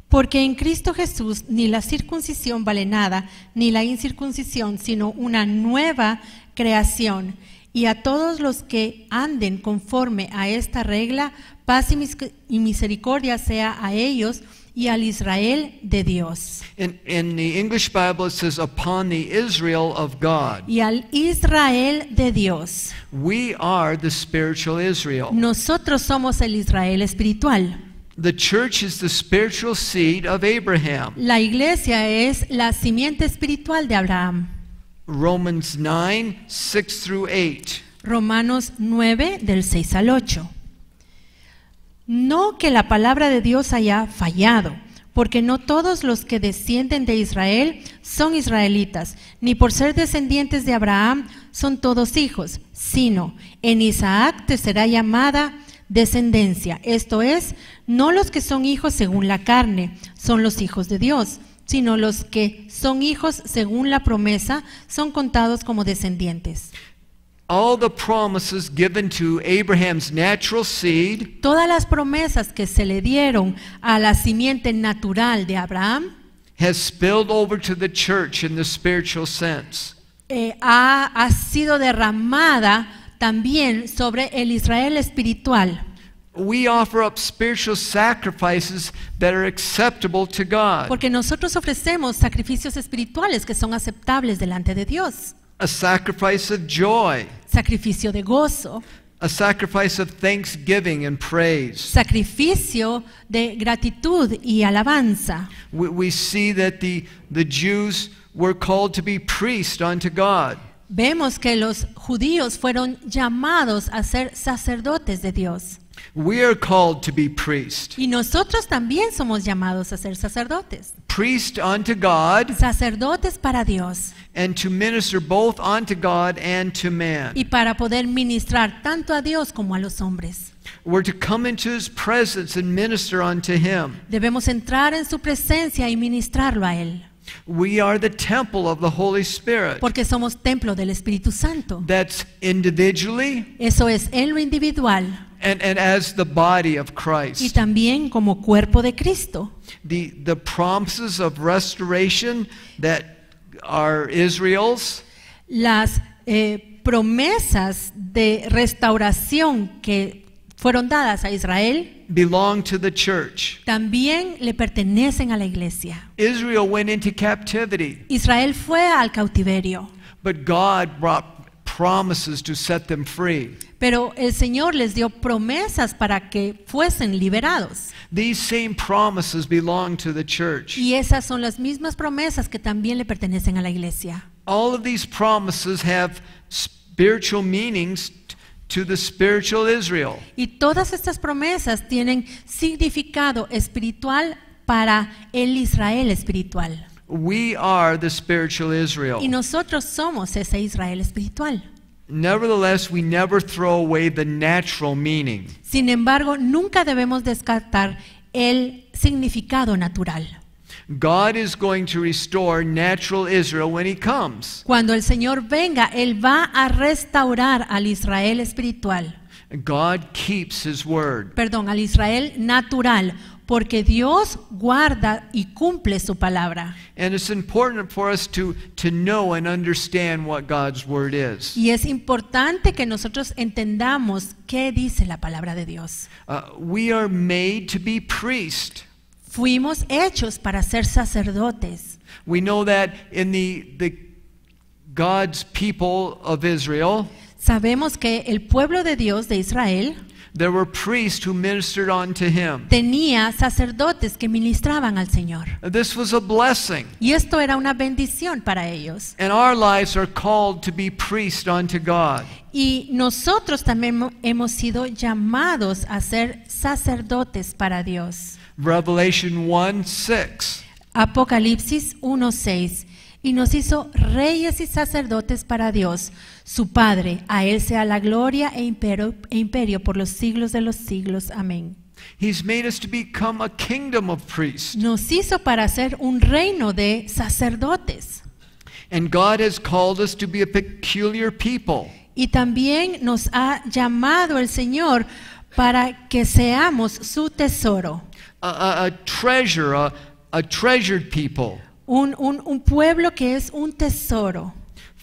Porque en Cristo Jesús ni la circuncisión vale nada, ni la incircuncisión, sino una nueva creación. Y a todos los que anden conforme a esta regla, paz y misericordia sea a ellos y al Israel de Dios. In the English Bible it says, upon the Israel of God. Y al Israel de Dios. We are the spiritual Israel. Nosotros somos el Israel espiritual. The church is the spiritual seed of Abraham. La iglesia es la simiente espiritual de Abraham. Romans 9, 6 through 8. Romanos 9, del 6 al 8. No que la palabra de Dios haya fallado, porque no todos los que descienden de Israel son israelitas, ni por ser descendientes de Abraham son todos hijos, sino en Isaac te será llamada descendencia, esto es, no los que son hijos según la carne, son los hijos de Dios, sino los que son hijos según la promesa, son contados como descendientes. All the promises given to Abraham's natural seed Todas las promesas que se le dieron a la simiente natural de Abraham has spilled over to the church in the spiritual sense. ha sido derramada también sobre el Israel espiritual. We offer up spiritual sacrifices that are acceptable to God. Porque nosotros ofrecemos sacrificios espirituales que son aceptables delante de Dios. A sacrifice of joy, Sacrificio de gozo, a sacrifice of thanksgiving and praise. sacrificio de gratitud y alabanza. We see that the Jews were called to be priests unto God. Vemos que los judíos fueron llamados a ser sacerdotes de Dios. We are called to be priests. Y nosotros también somos llamados a ser sacerdotes. Priest unto God Sacerdotes para Dios. and to minister both unto God and to man. Y para poder ministrar tanto a Dios como a los hombres. We're to come into His presence and minister unto Him. Debemos entrar en su presencia y ministrarlo a Él. We are the temple of the Holy Spirit. Porque somos templo del Espíritu Santo. That's individually Eso es en lo individual and as the body of y Christ. también como cuerpo de Cristo. The promises of restoration that are Israel's Las promesas de restauración que fueron dadas a Israel belong to the church. también le pertenecen a la iglesia. Israel went into captivity, Israel fue al cautiverio, but God brought promises to set them free. pero el Señor les dio promesas para que fuesen liberados. These same promises belong to the church. Y esas son las mismas promesas que también le pertenecen a la iglesia. All of these promises have spiritual meanings to the spiritual Israel. Y todas estas promesas tienen significado espiritual para el Israel espiritual. We are the spiritual Israel. Y nosotros somos ese Israel espiritual. Nevertheless, we never throw away the natural meaning. Sin embargo, nunca debemos descartar el significado natural. God is going to restore natural Israel when He comes. Cuando el Señor venga, Él va a restaurar al Israel espiritual. God keeps His word. Perdón, al Israel natural, porque Dios guarda y cumple su palabra. And it's important for us to know and understand what God's word is. Y es importante que nosotros entendamos qué dice la palabra de Dios. We are made to be priests. Fuimos hechos para ser sacerdotes. We know that in the God's people of Israel, Sabemos que el pueblo de Dios de Israel there were priests who ministered unto Him. tenía sacerdotes que ministraban al Señor. This was a blessing. Y esto era una bendición para ellos. And our lives are called to be priests unto God. Y nosotros también hemos sido llamados a ser sacerdotes para Dios. Revelation 1:6. Apocalipsis 1:6. Y nos hizo reyes y sacerdotes para Dios, su Padre. A Él sea la gloria e imperio por los siglos de los siglos. Amén. He's made us to become a kingdom of priests. Nos hizo para ser un reino de sacerdotes. And God has called us to be a peculiar people. Y también nos ha llamado el Señor para que seamos su tesoro. A treasure, a treasured people. Un pueblo que es un tesoro.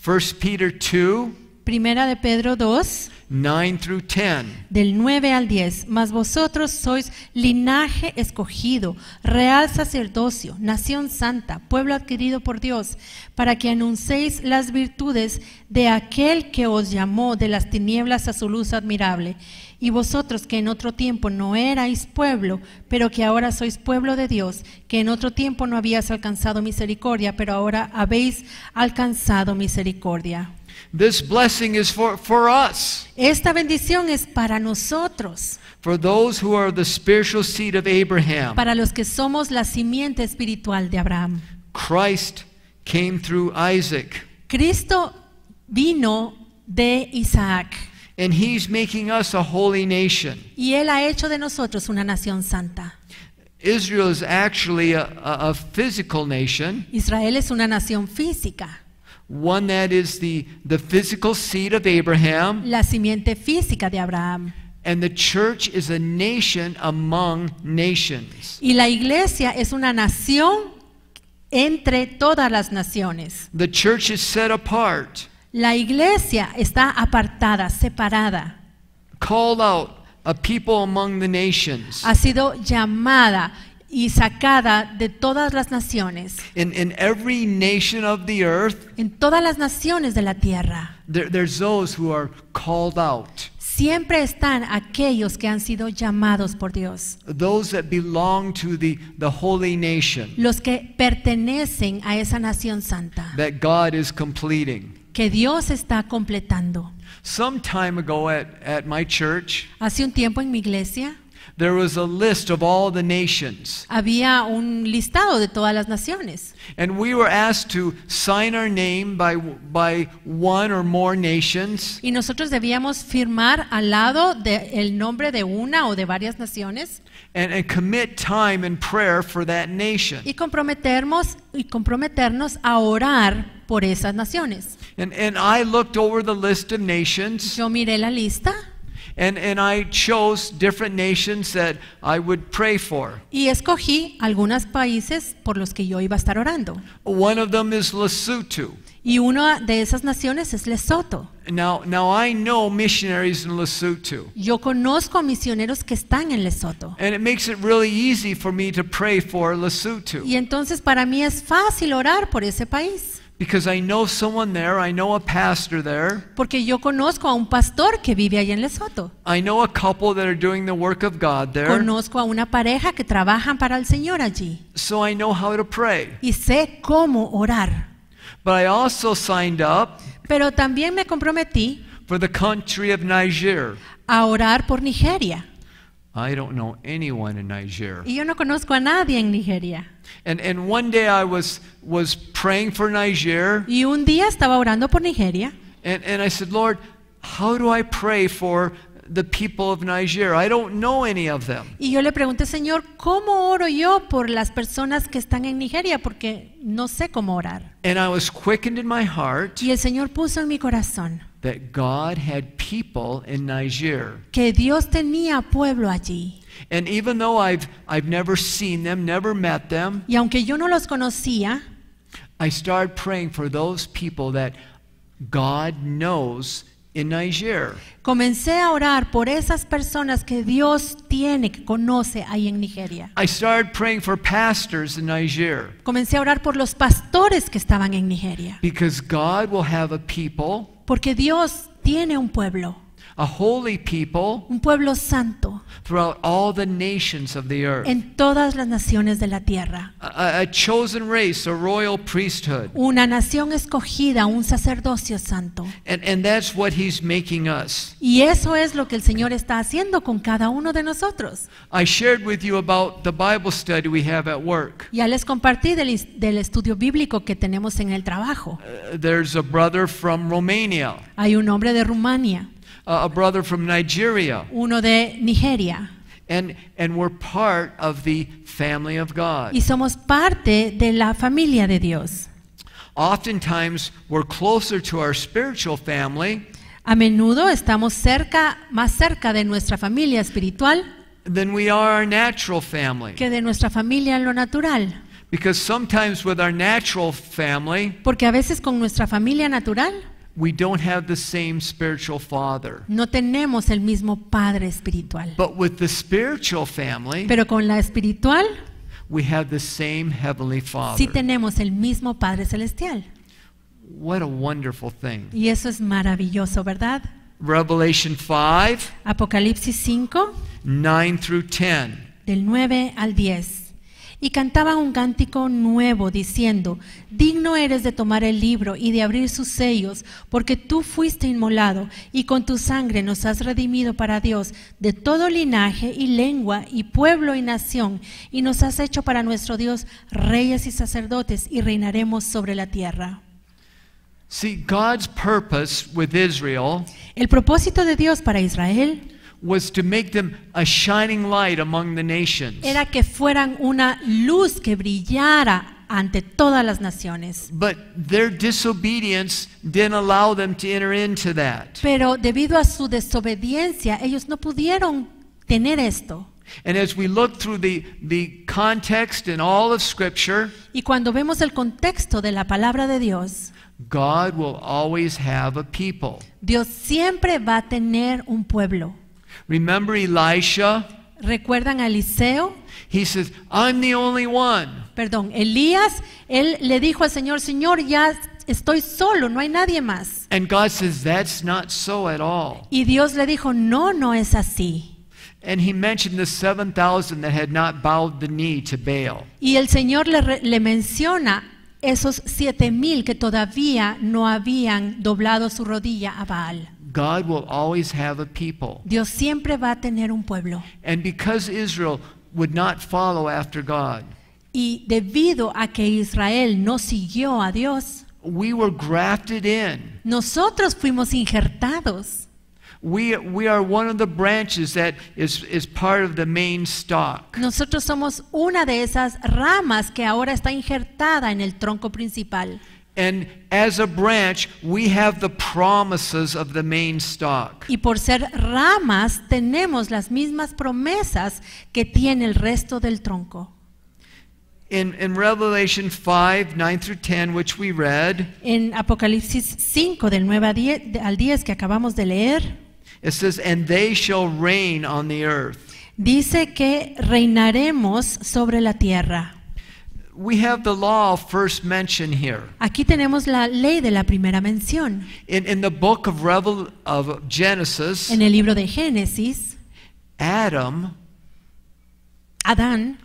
1 Peter 2, Primera de Pedro 2, 9 through 10. del 9 al 10. Mas vosotros sois linaje escogido, real sacerdocio, nación santa, pueblo adquirido por Dios, para que anunciéis las virtudes de aquel que os llamó de las tinieblas a su luz admirable. Y vosotros que en otro tiempo no erais pueblo, pero que ahora sois pueblo de Dios, que en otro tiempo no habías alcanzado misericordia, pero ahora habéis alcanzado misericordia. This blessing is for us, Esta bendición es para nosotros, for those who are the spiritual seed of Abraham. para los que somos la simiente espiritual de Abraham. Christ came through Isaac, Cristo vino de Isaac and he's making us a holy nation. y Él ha hecho de nosotros una nación santa. Israel is actually a physical nation, Israel es una nación física, one that is the physical seed of Abraham, la simiente física de Abraham. and the church is a nation among nations. Y la iglesia es una nación entre todas las naciones. The church is set apart, La iglesia está apartada, separada. called out, a people among the nations. Ha sido llamada y sacada de todas las naciones. In every nation of the earth, En todas las naciones de la tierra. there's those who are called out, Siempre están aquellos que han sido llamados por Dios. those that belong to the holy nation Los que pertenecen a esa nación santa. that God is completing. Que Dios está completando. Some time ago at my church, Hace un tiempo en mi iglesia there was a list of all the nations. había un listado de todas las naciones. And we were asked to sign our name by one or more nations. Y nosotros debíamos firmar al lado del nombre de una o de varias naciones And commit time in prayer for that nation. y comprometernos a orar por esas naciones. And I looked over the list of nations, Yo miré la lista and I chose different nations that I would pray for. y escogí algunos países por los que yo iba a estar orando. One of them is Lesotho. Y una de esas naciones es Lesoto. Now I know missionaries in Lesotho. Yo conozco misioneros que están en Lesoto. And it makes it really easy for me to pray for Lesotho. Y entonces para mí es fácil orar por ese país. Because I know someone there, I know a pastor there, Porque yo conozco a un pastor que vive allá en Lesoto. I know a couple that are doing the work of God there, Conozco a una pareja que trabajan para el Señor allí. so I know how to pray. Y sé cómo orar. But I also signed up Pero también me comprometí for the country of Niger. a orar por Nigeria. I don't know anyone in Niger. Y yo no conozco a nadie en Nigeria. And one day I was praying for Niger, Y un día estaba orando por Nigeria. and I said, Lord, how do I pray for the people of Niger? I don't know any of them. Y yo le pregunté, Señor, ¿cómo oro yo por las personas que están en Nigeria? Porque no sé cómo orar. And I was quickened in my heart Y el Señor puso en mi corazón that God had people in Niger. que Dios tenía pueblo allí. And even though I've never seen them, never met them, Y aunque yo no los conocía, I started praying for those people that God knows in Niger. comencé a orar por esas personas que Dios tiene, que conoce ahí en Nigeria. I started praying for pastors in Niger, Comencé a orar por los pastores que estaban en Nigeria. because God will have a people, Porque Dios tiene un pueblo, a holy people, un pueblo santo throughout all the nations of the earth. en todas las naciones de la tierra. A chosen race, a royal priesthood. Una nación escogida, un sacerdocio santo. And that's what He's making us. Y eso es lo que el Señor está haciendo con cada uno de nosotros. I shared with you about the Bible study we have at work. Ya les compartí del estudio bíblico que tenemos en el trabajo. There's a brother from Romania, Hay un hombre de Rumania, a brother from Nigeria, uno de Nigeria, and we're part of the family of God. y somos parte de la familia de Dios. Oftentimes, we're closer to our spiritual family A menudo estamos más cerca de nuestra familia espiritual than we are our natural family. que de nuestra familia en lo natural. Because sometimes with our natural family, Porque a veces con nuestra familia natural we don't have the same spiritual father. no tenemos el mismo padre espiritual. But with the spiritual family, Pero con la espiritual we have the same heavenly Father. sí tenemos el mismo Padre Celestial. What a wonderful thing. Y eso es maravilloso, ¿verdad? Revelation 5, Apocalipsis 5, 9 through 10. del 9 al 10. Y cantaban un cántico nuevo diciendo: digno eres de tomar el libro y de abrir sus sellos, porque tú fuiste inmolado y con tu sangre nos has redimido para Dios de todo linaje y lengua y pueblo y nación, y nos has hecho para nuestro Dios reyes y sacerdotes, y reinaremos sobre la tierra. See, God's purpose with Israel El propósito de Dios para Israel was to make them a shining light among the nations. era que fueran una luz que brillara ante todas las naciones. But their disobedience didn't allow them to enter into that. Pero debido a su desobediencia, ellos no pudieron tener esto. And as we look through the context in all of Scripture, Y cuando vemos el contexto de la palabra de Dios, God will always have a people. Dios siempre va a tener un pueblo. Remember Elisha? ¿Recuerdan a Eliseo? He says, I'm the only one. Perdón, Elías, él le dijo al Señor: Señor, ya estoy solo, no hay nadie más. And God says, that's not so at all. Y Dios le dijo: no, no es así. And he mentioned the 7,000 that had not bowed the knee to Baal. Y el Señor le menciona esos 7,000 que todavía no habían doblado su rodilla a Baal. God will always have a people. Dios siempre va a tener un pueblo. And because Israel would not follow after God, Y debido a que Israel no siguió a Dios, we were grafted in. nosotros fuimos injertados. We are one of the branches that is part of the main stock. Nosotros somos una de esas ramas que ahora está injertada en el tronco principal. And as a branch, we have the promises of the main stock. Y por ser ramas, tenemos las mismas promesas que tiene el resto del tronco. In Revelation 5, 9 through 10, which we read, En Apocalipsis 5, del 9 al 10 que acabamos de leer, it says, and they shall reign on the earth. dice que reinaremos sobre la tierra. We have the law first mentioned here. Aquí tenemos la ley de la primera mención. In the book of Genesis, En el libro de Génesis, Adam Adán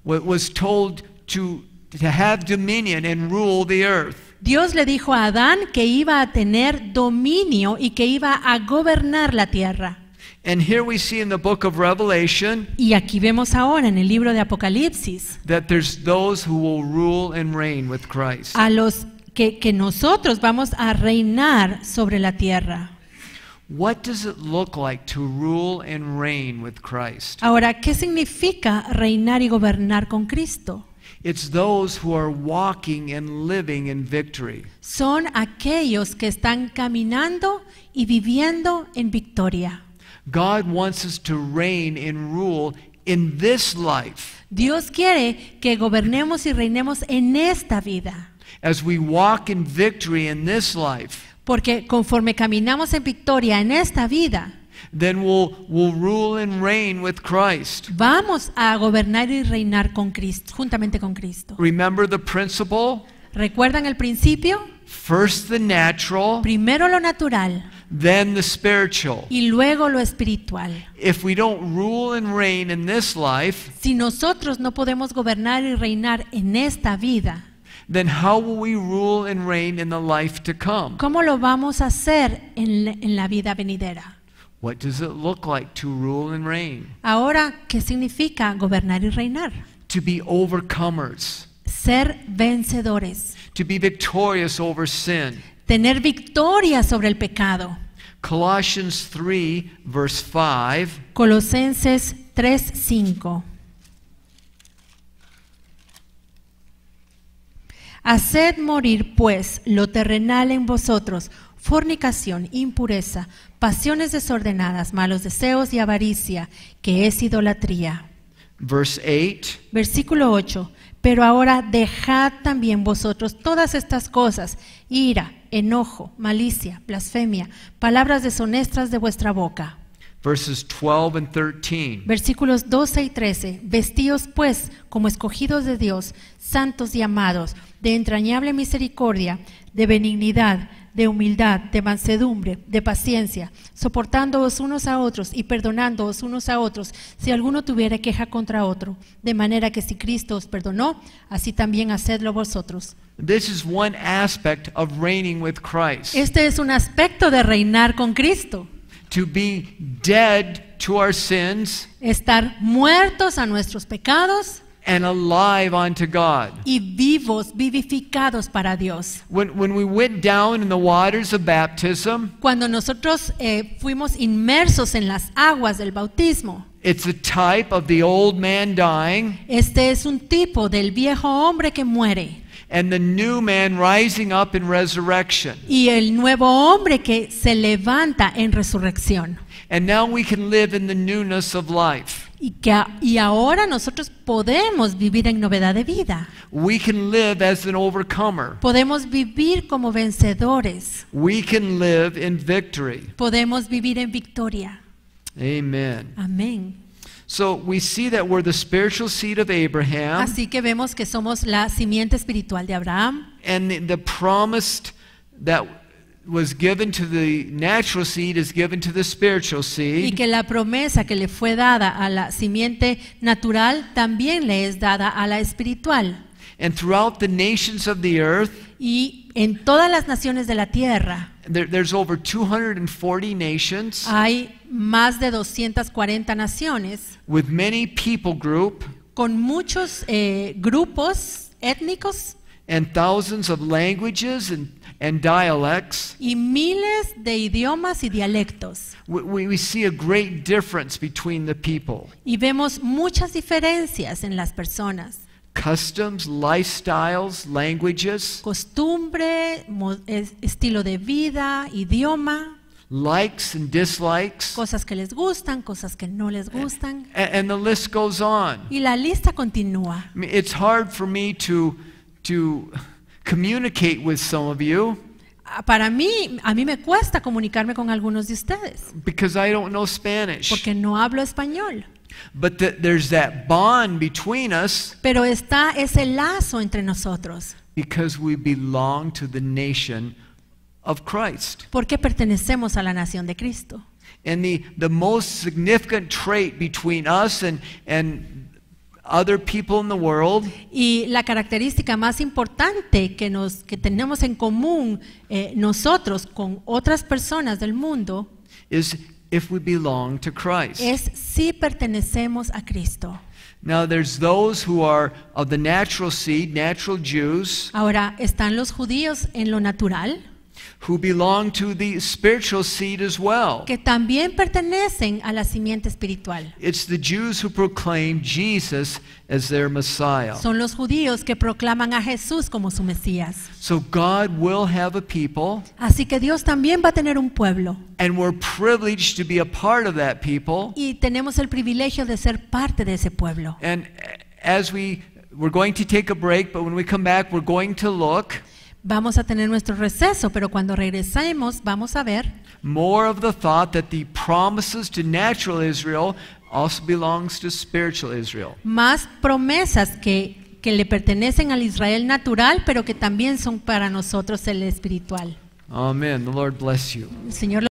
was told to have dominion and rule the earth. Dios le dijo a Adán que iba a tener dominio y que iba a gobernar la tierra. And here we see in the book of Revelation Y aquí vemos ahora en el libro de Apocalipsis that there's those who will rule and reign with Christ. a los que nosotros vamos a reinar sobre la tierra. What does it look like to rule and reign with Christ? Ahora, ¿qué significa reinar y gobernar con Cristo? It's those who are walking and living in victory. Son aquellos que están caminando y viviendo en victoria. God wants us to reign and rule in this life. Dios quiere que gobernemos y reinemos en esta vida. As we walk in victory in this life, Porque conforme caminamos en victoria en esta vida, then we'll rule and reign with Christ. vamos a gobernar y reinar con Cristo, juntamente con Cristo. Remember the principle? ¿Recuerdan el principio? First the natural, Primero lo natural then the spiritual. y luego lo espiritual. If we don't rule and reign in this life, Si nosotros no podemos gobernar y reinar en esta vida, then how will we rule and reign in the life to come? ¿cómo lo vamos a hacer en la vida venidera? What does it look like to rule and reign? Ahora, ¿qué significa gobernar y reinar? To be overcomers, Ser vencedores, to be victorious over sin. tener victoria sobre el pecado. Colossians 3, verse 5, Colosenses 3:5. Haced morir pues lo terrenal en vosotros: fornicación, impureza, pasiones desordenadas, malos deseos y avaricia, que es idolatría. Verse 8. Versículo 8. Pero ahora dejad también vosotros todas estas cosas, ira, enojo, malicia, blasfemia, palabras deshonestas de vuestra boca. Verses 12 and 13. Versículos 12 y 13. Vestíos pues como escogidos de Dios, santos y amados, de entrañable misericordia, de benignidad, de humildad, de mansedumbre, de paciencia, soportándoos unos a otros y perdonándoos unos a otros, si alguno tuviera queja contra otro, de manera que si Cristo os perdonó, así también hacedlo vosotros. This is one aspect of reigning with Christ. Este es un aspecto de reinar con Cristo. To be dead to our sins Estar muertos a nuestros pecados and alive unto God. y vivos, vivificados para Dios. When we went down in the waters of baptism, Cuando nosotros fuimos inmersos en las aguas del bautismo, it's a type of the old man dying este es un tipo del viejo hombre que muere and the new man rising up in resurrection. y el nuevo hombre que se levanta en resurrección. And now we can live in the newness of life. Y ahora nosotros podemos vivir en novedad de vida. We can live as an overcomer. Podemos vivir como vencedores. We can live in victory. Podemos vivir en victoria. Amen. Amén. So we see that we're the spiritual seed of Abraham, Así que vemos que somos la simiente espiritual de Abraham. and the promise that was given to the natural seed is given to the spiritual Y seed. que la promesa que le fue dada a la simiente natural también le es dada a la espiritual. And throughout the nations of the earth, Y en todas las naciones de la tierra there's over 240 nations hay más de 240 naciones with many people group con muchos grupos étnicos and thousands of languages and dialects. y miles de idiomas y dialectos. We see a great difference between the people. Y vemos muchas diferencias en las personas. Customs, lifestyles, languages, Costumbre, estilo de vida, idioma, likes and dislikes, cosas que les gustan, cosas que no les gustan. and the list goes on. Y la lista continúa. I mean, it's hard for me to communicate with some of you A mí me cuesta comunicarme con algunos de ustedes because I don't know Spanish. porque no hablo español. But there's that bond between us Pero está ese lazo entre nosotros because we belong to the nation of Christ. porque pertenecemos a la nación de Cristo. And the most significant trait between us and other people in the world Y la característica más importante que tenemos en común nosotros con otras personas del mundo is if we belong to Christ. es si pertenecemos a Cristo. Now there's those who are of the natural seed, natural Jews, Ahora, están los judíos en lo natural, who belong to the spiritual seed as well. que también pertenecen a la simiente espiritual. It's the Jews who proclaim Jesus as their Messiah. Son los judíos que proclaman a Jesús como su Mesías. So God will have a people, Así que Dios también va a tener un pueblo. and we're privileged to be a part of that people. Y tenemos el privilegio de ser parte de ese pueblo. And as we're going to take a break, but when we come back, we're going to look Vamos a tener nuestro receso, pero cuando regresemos vamos a ver more of the thought that the promises to natural Israel also belongs to spiritual Israel. más promesas que le pertenecen al Israel natural, pero que también son para nosotros el espiritual. Amen. The Lord bless you. El Señor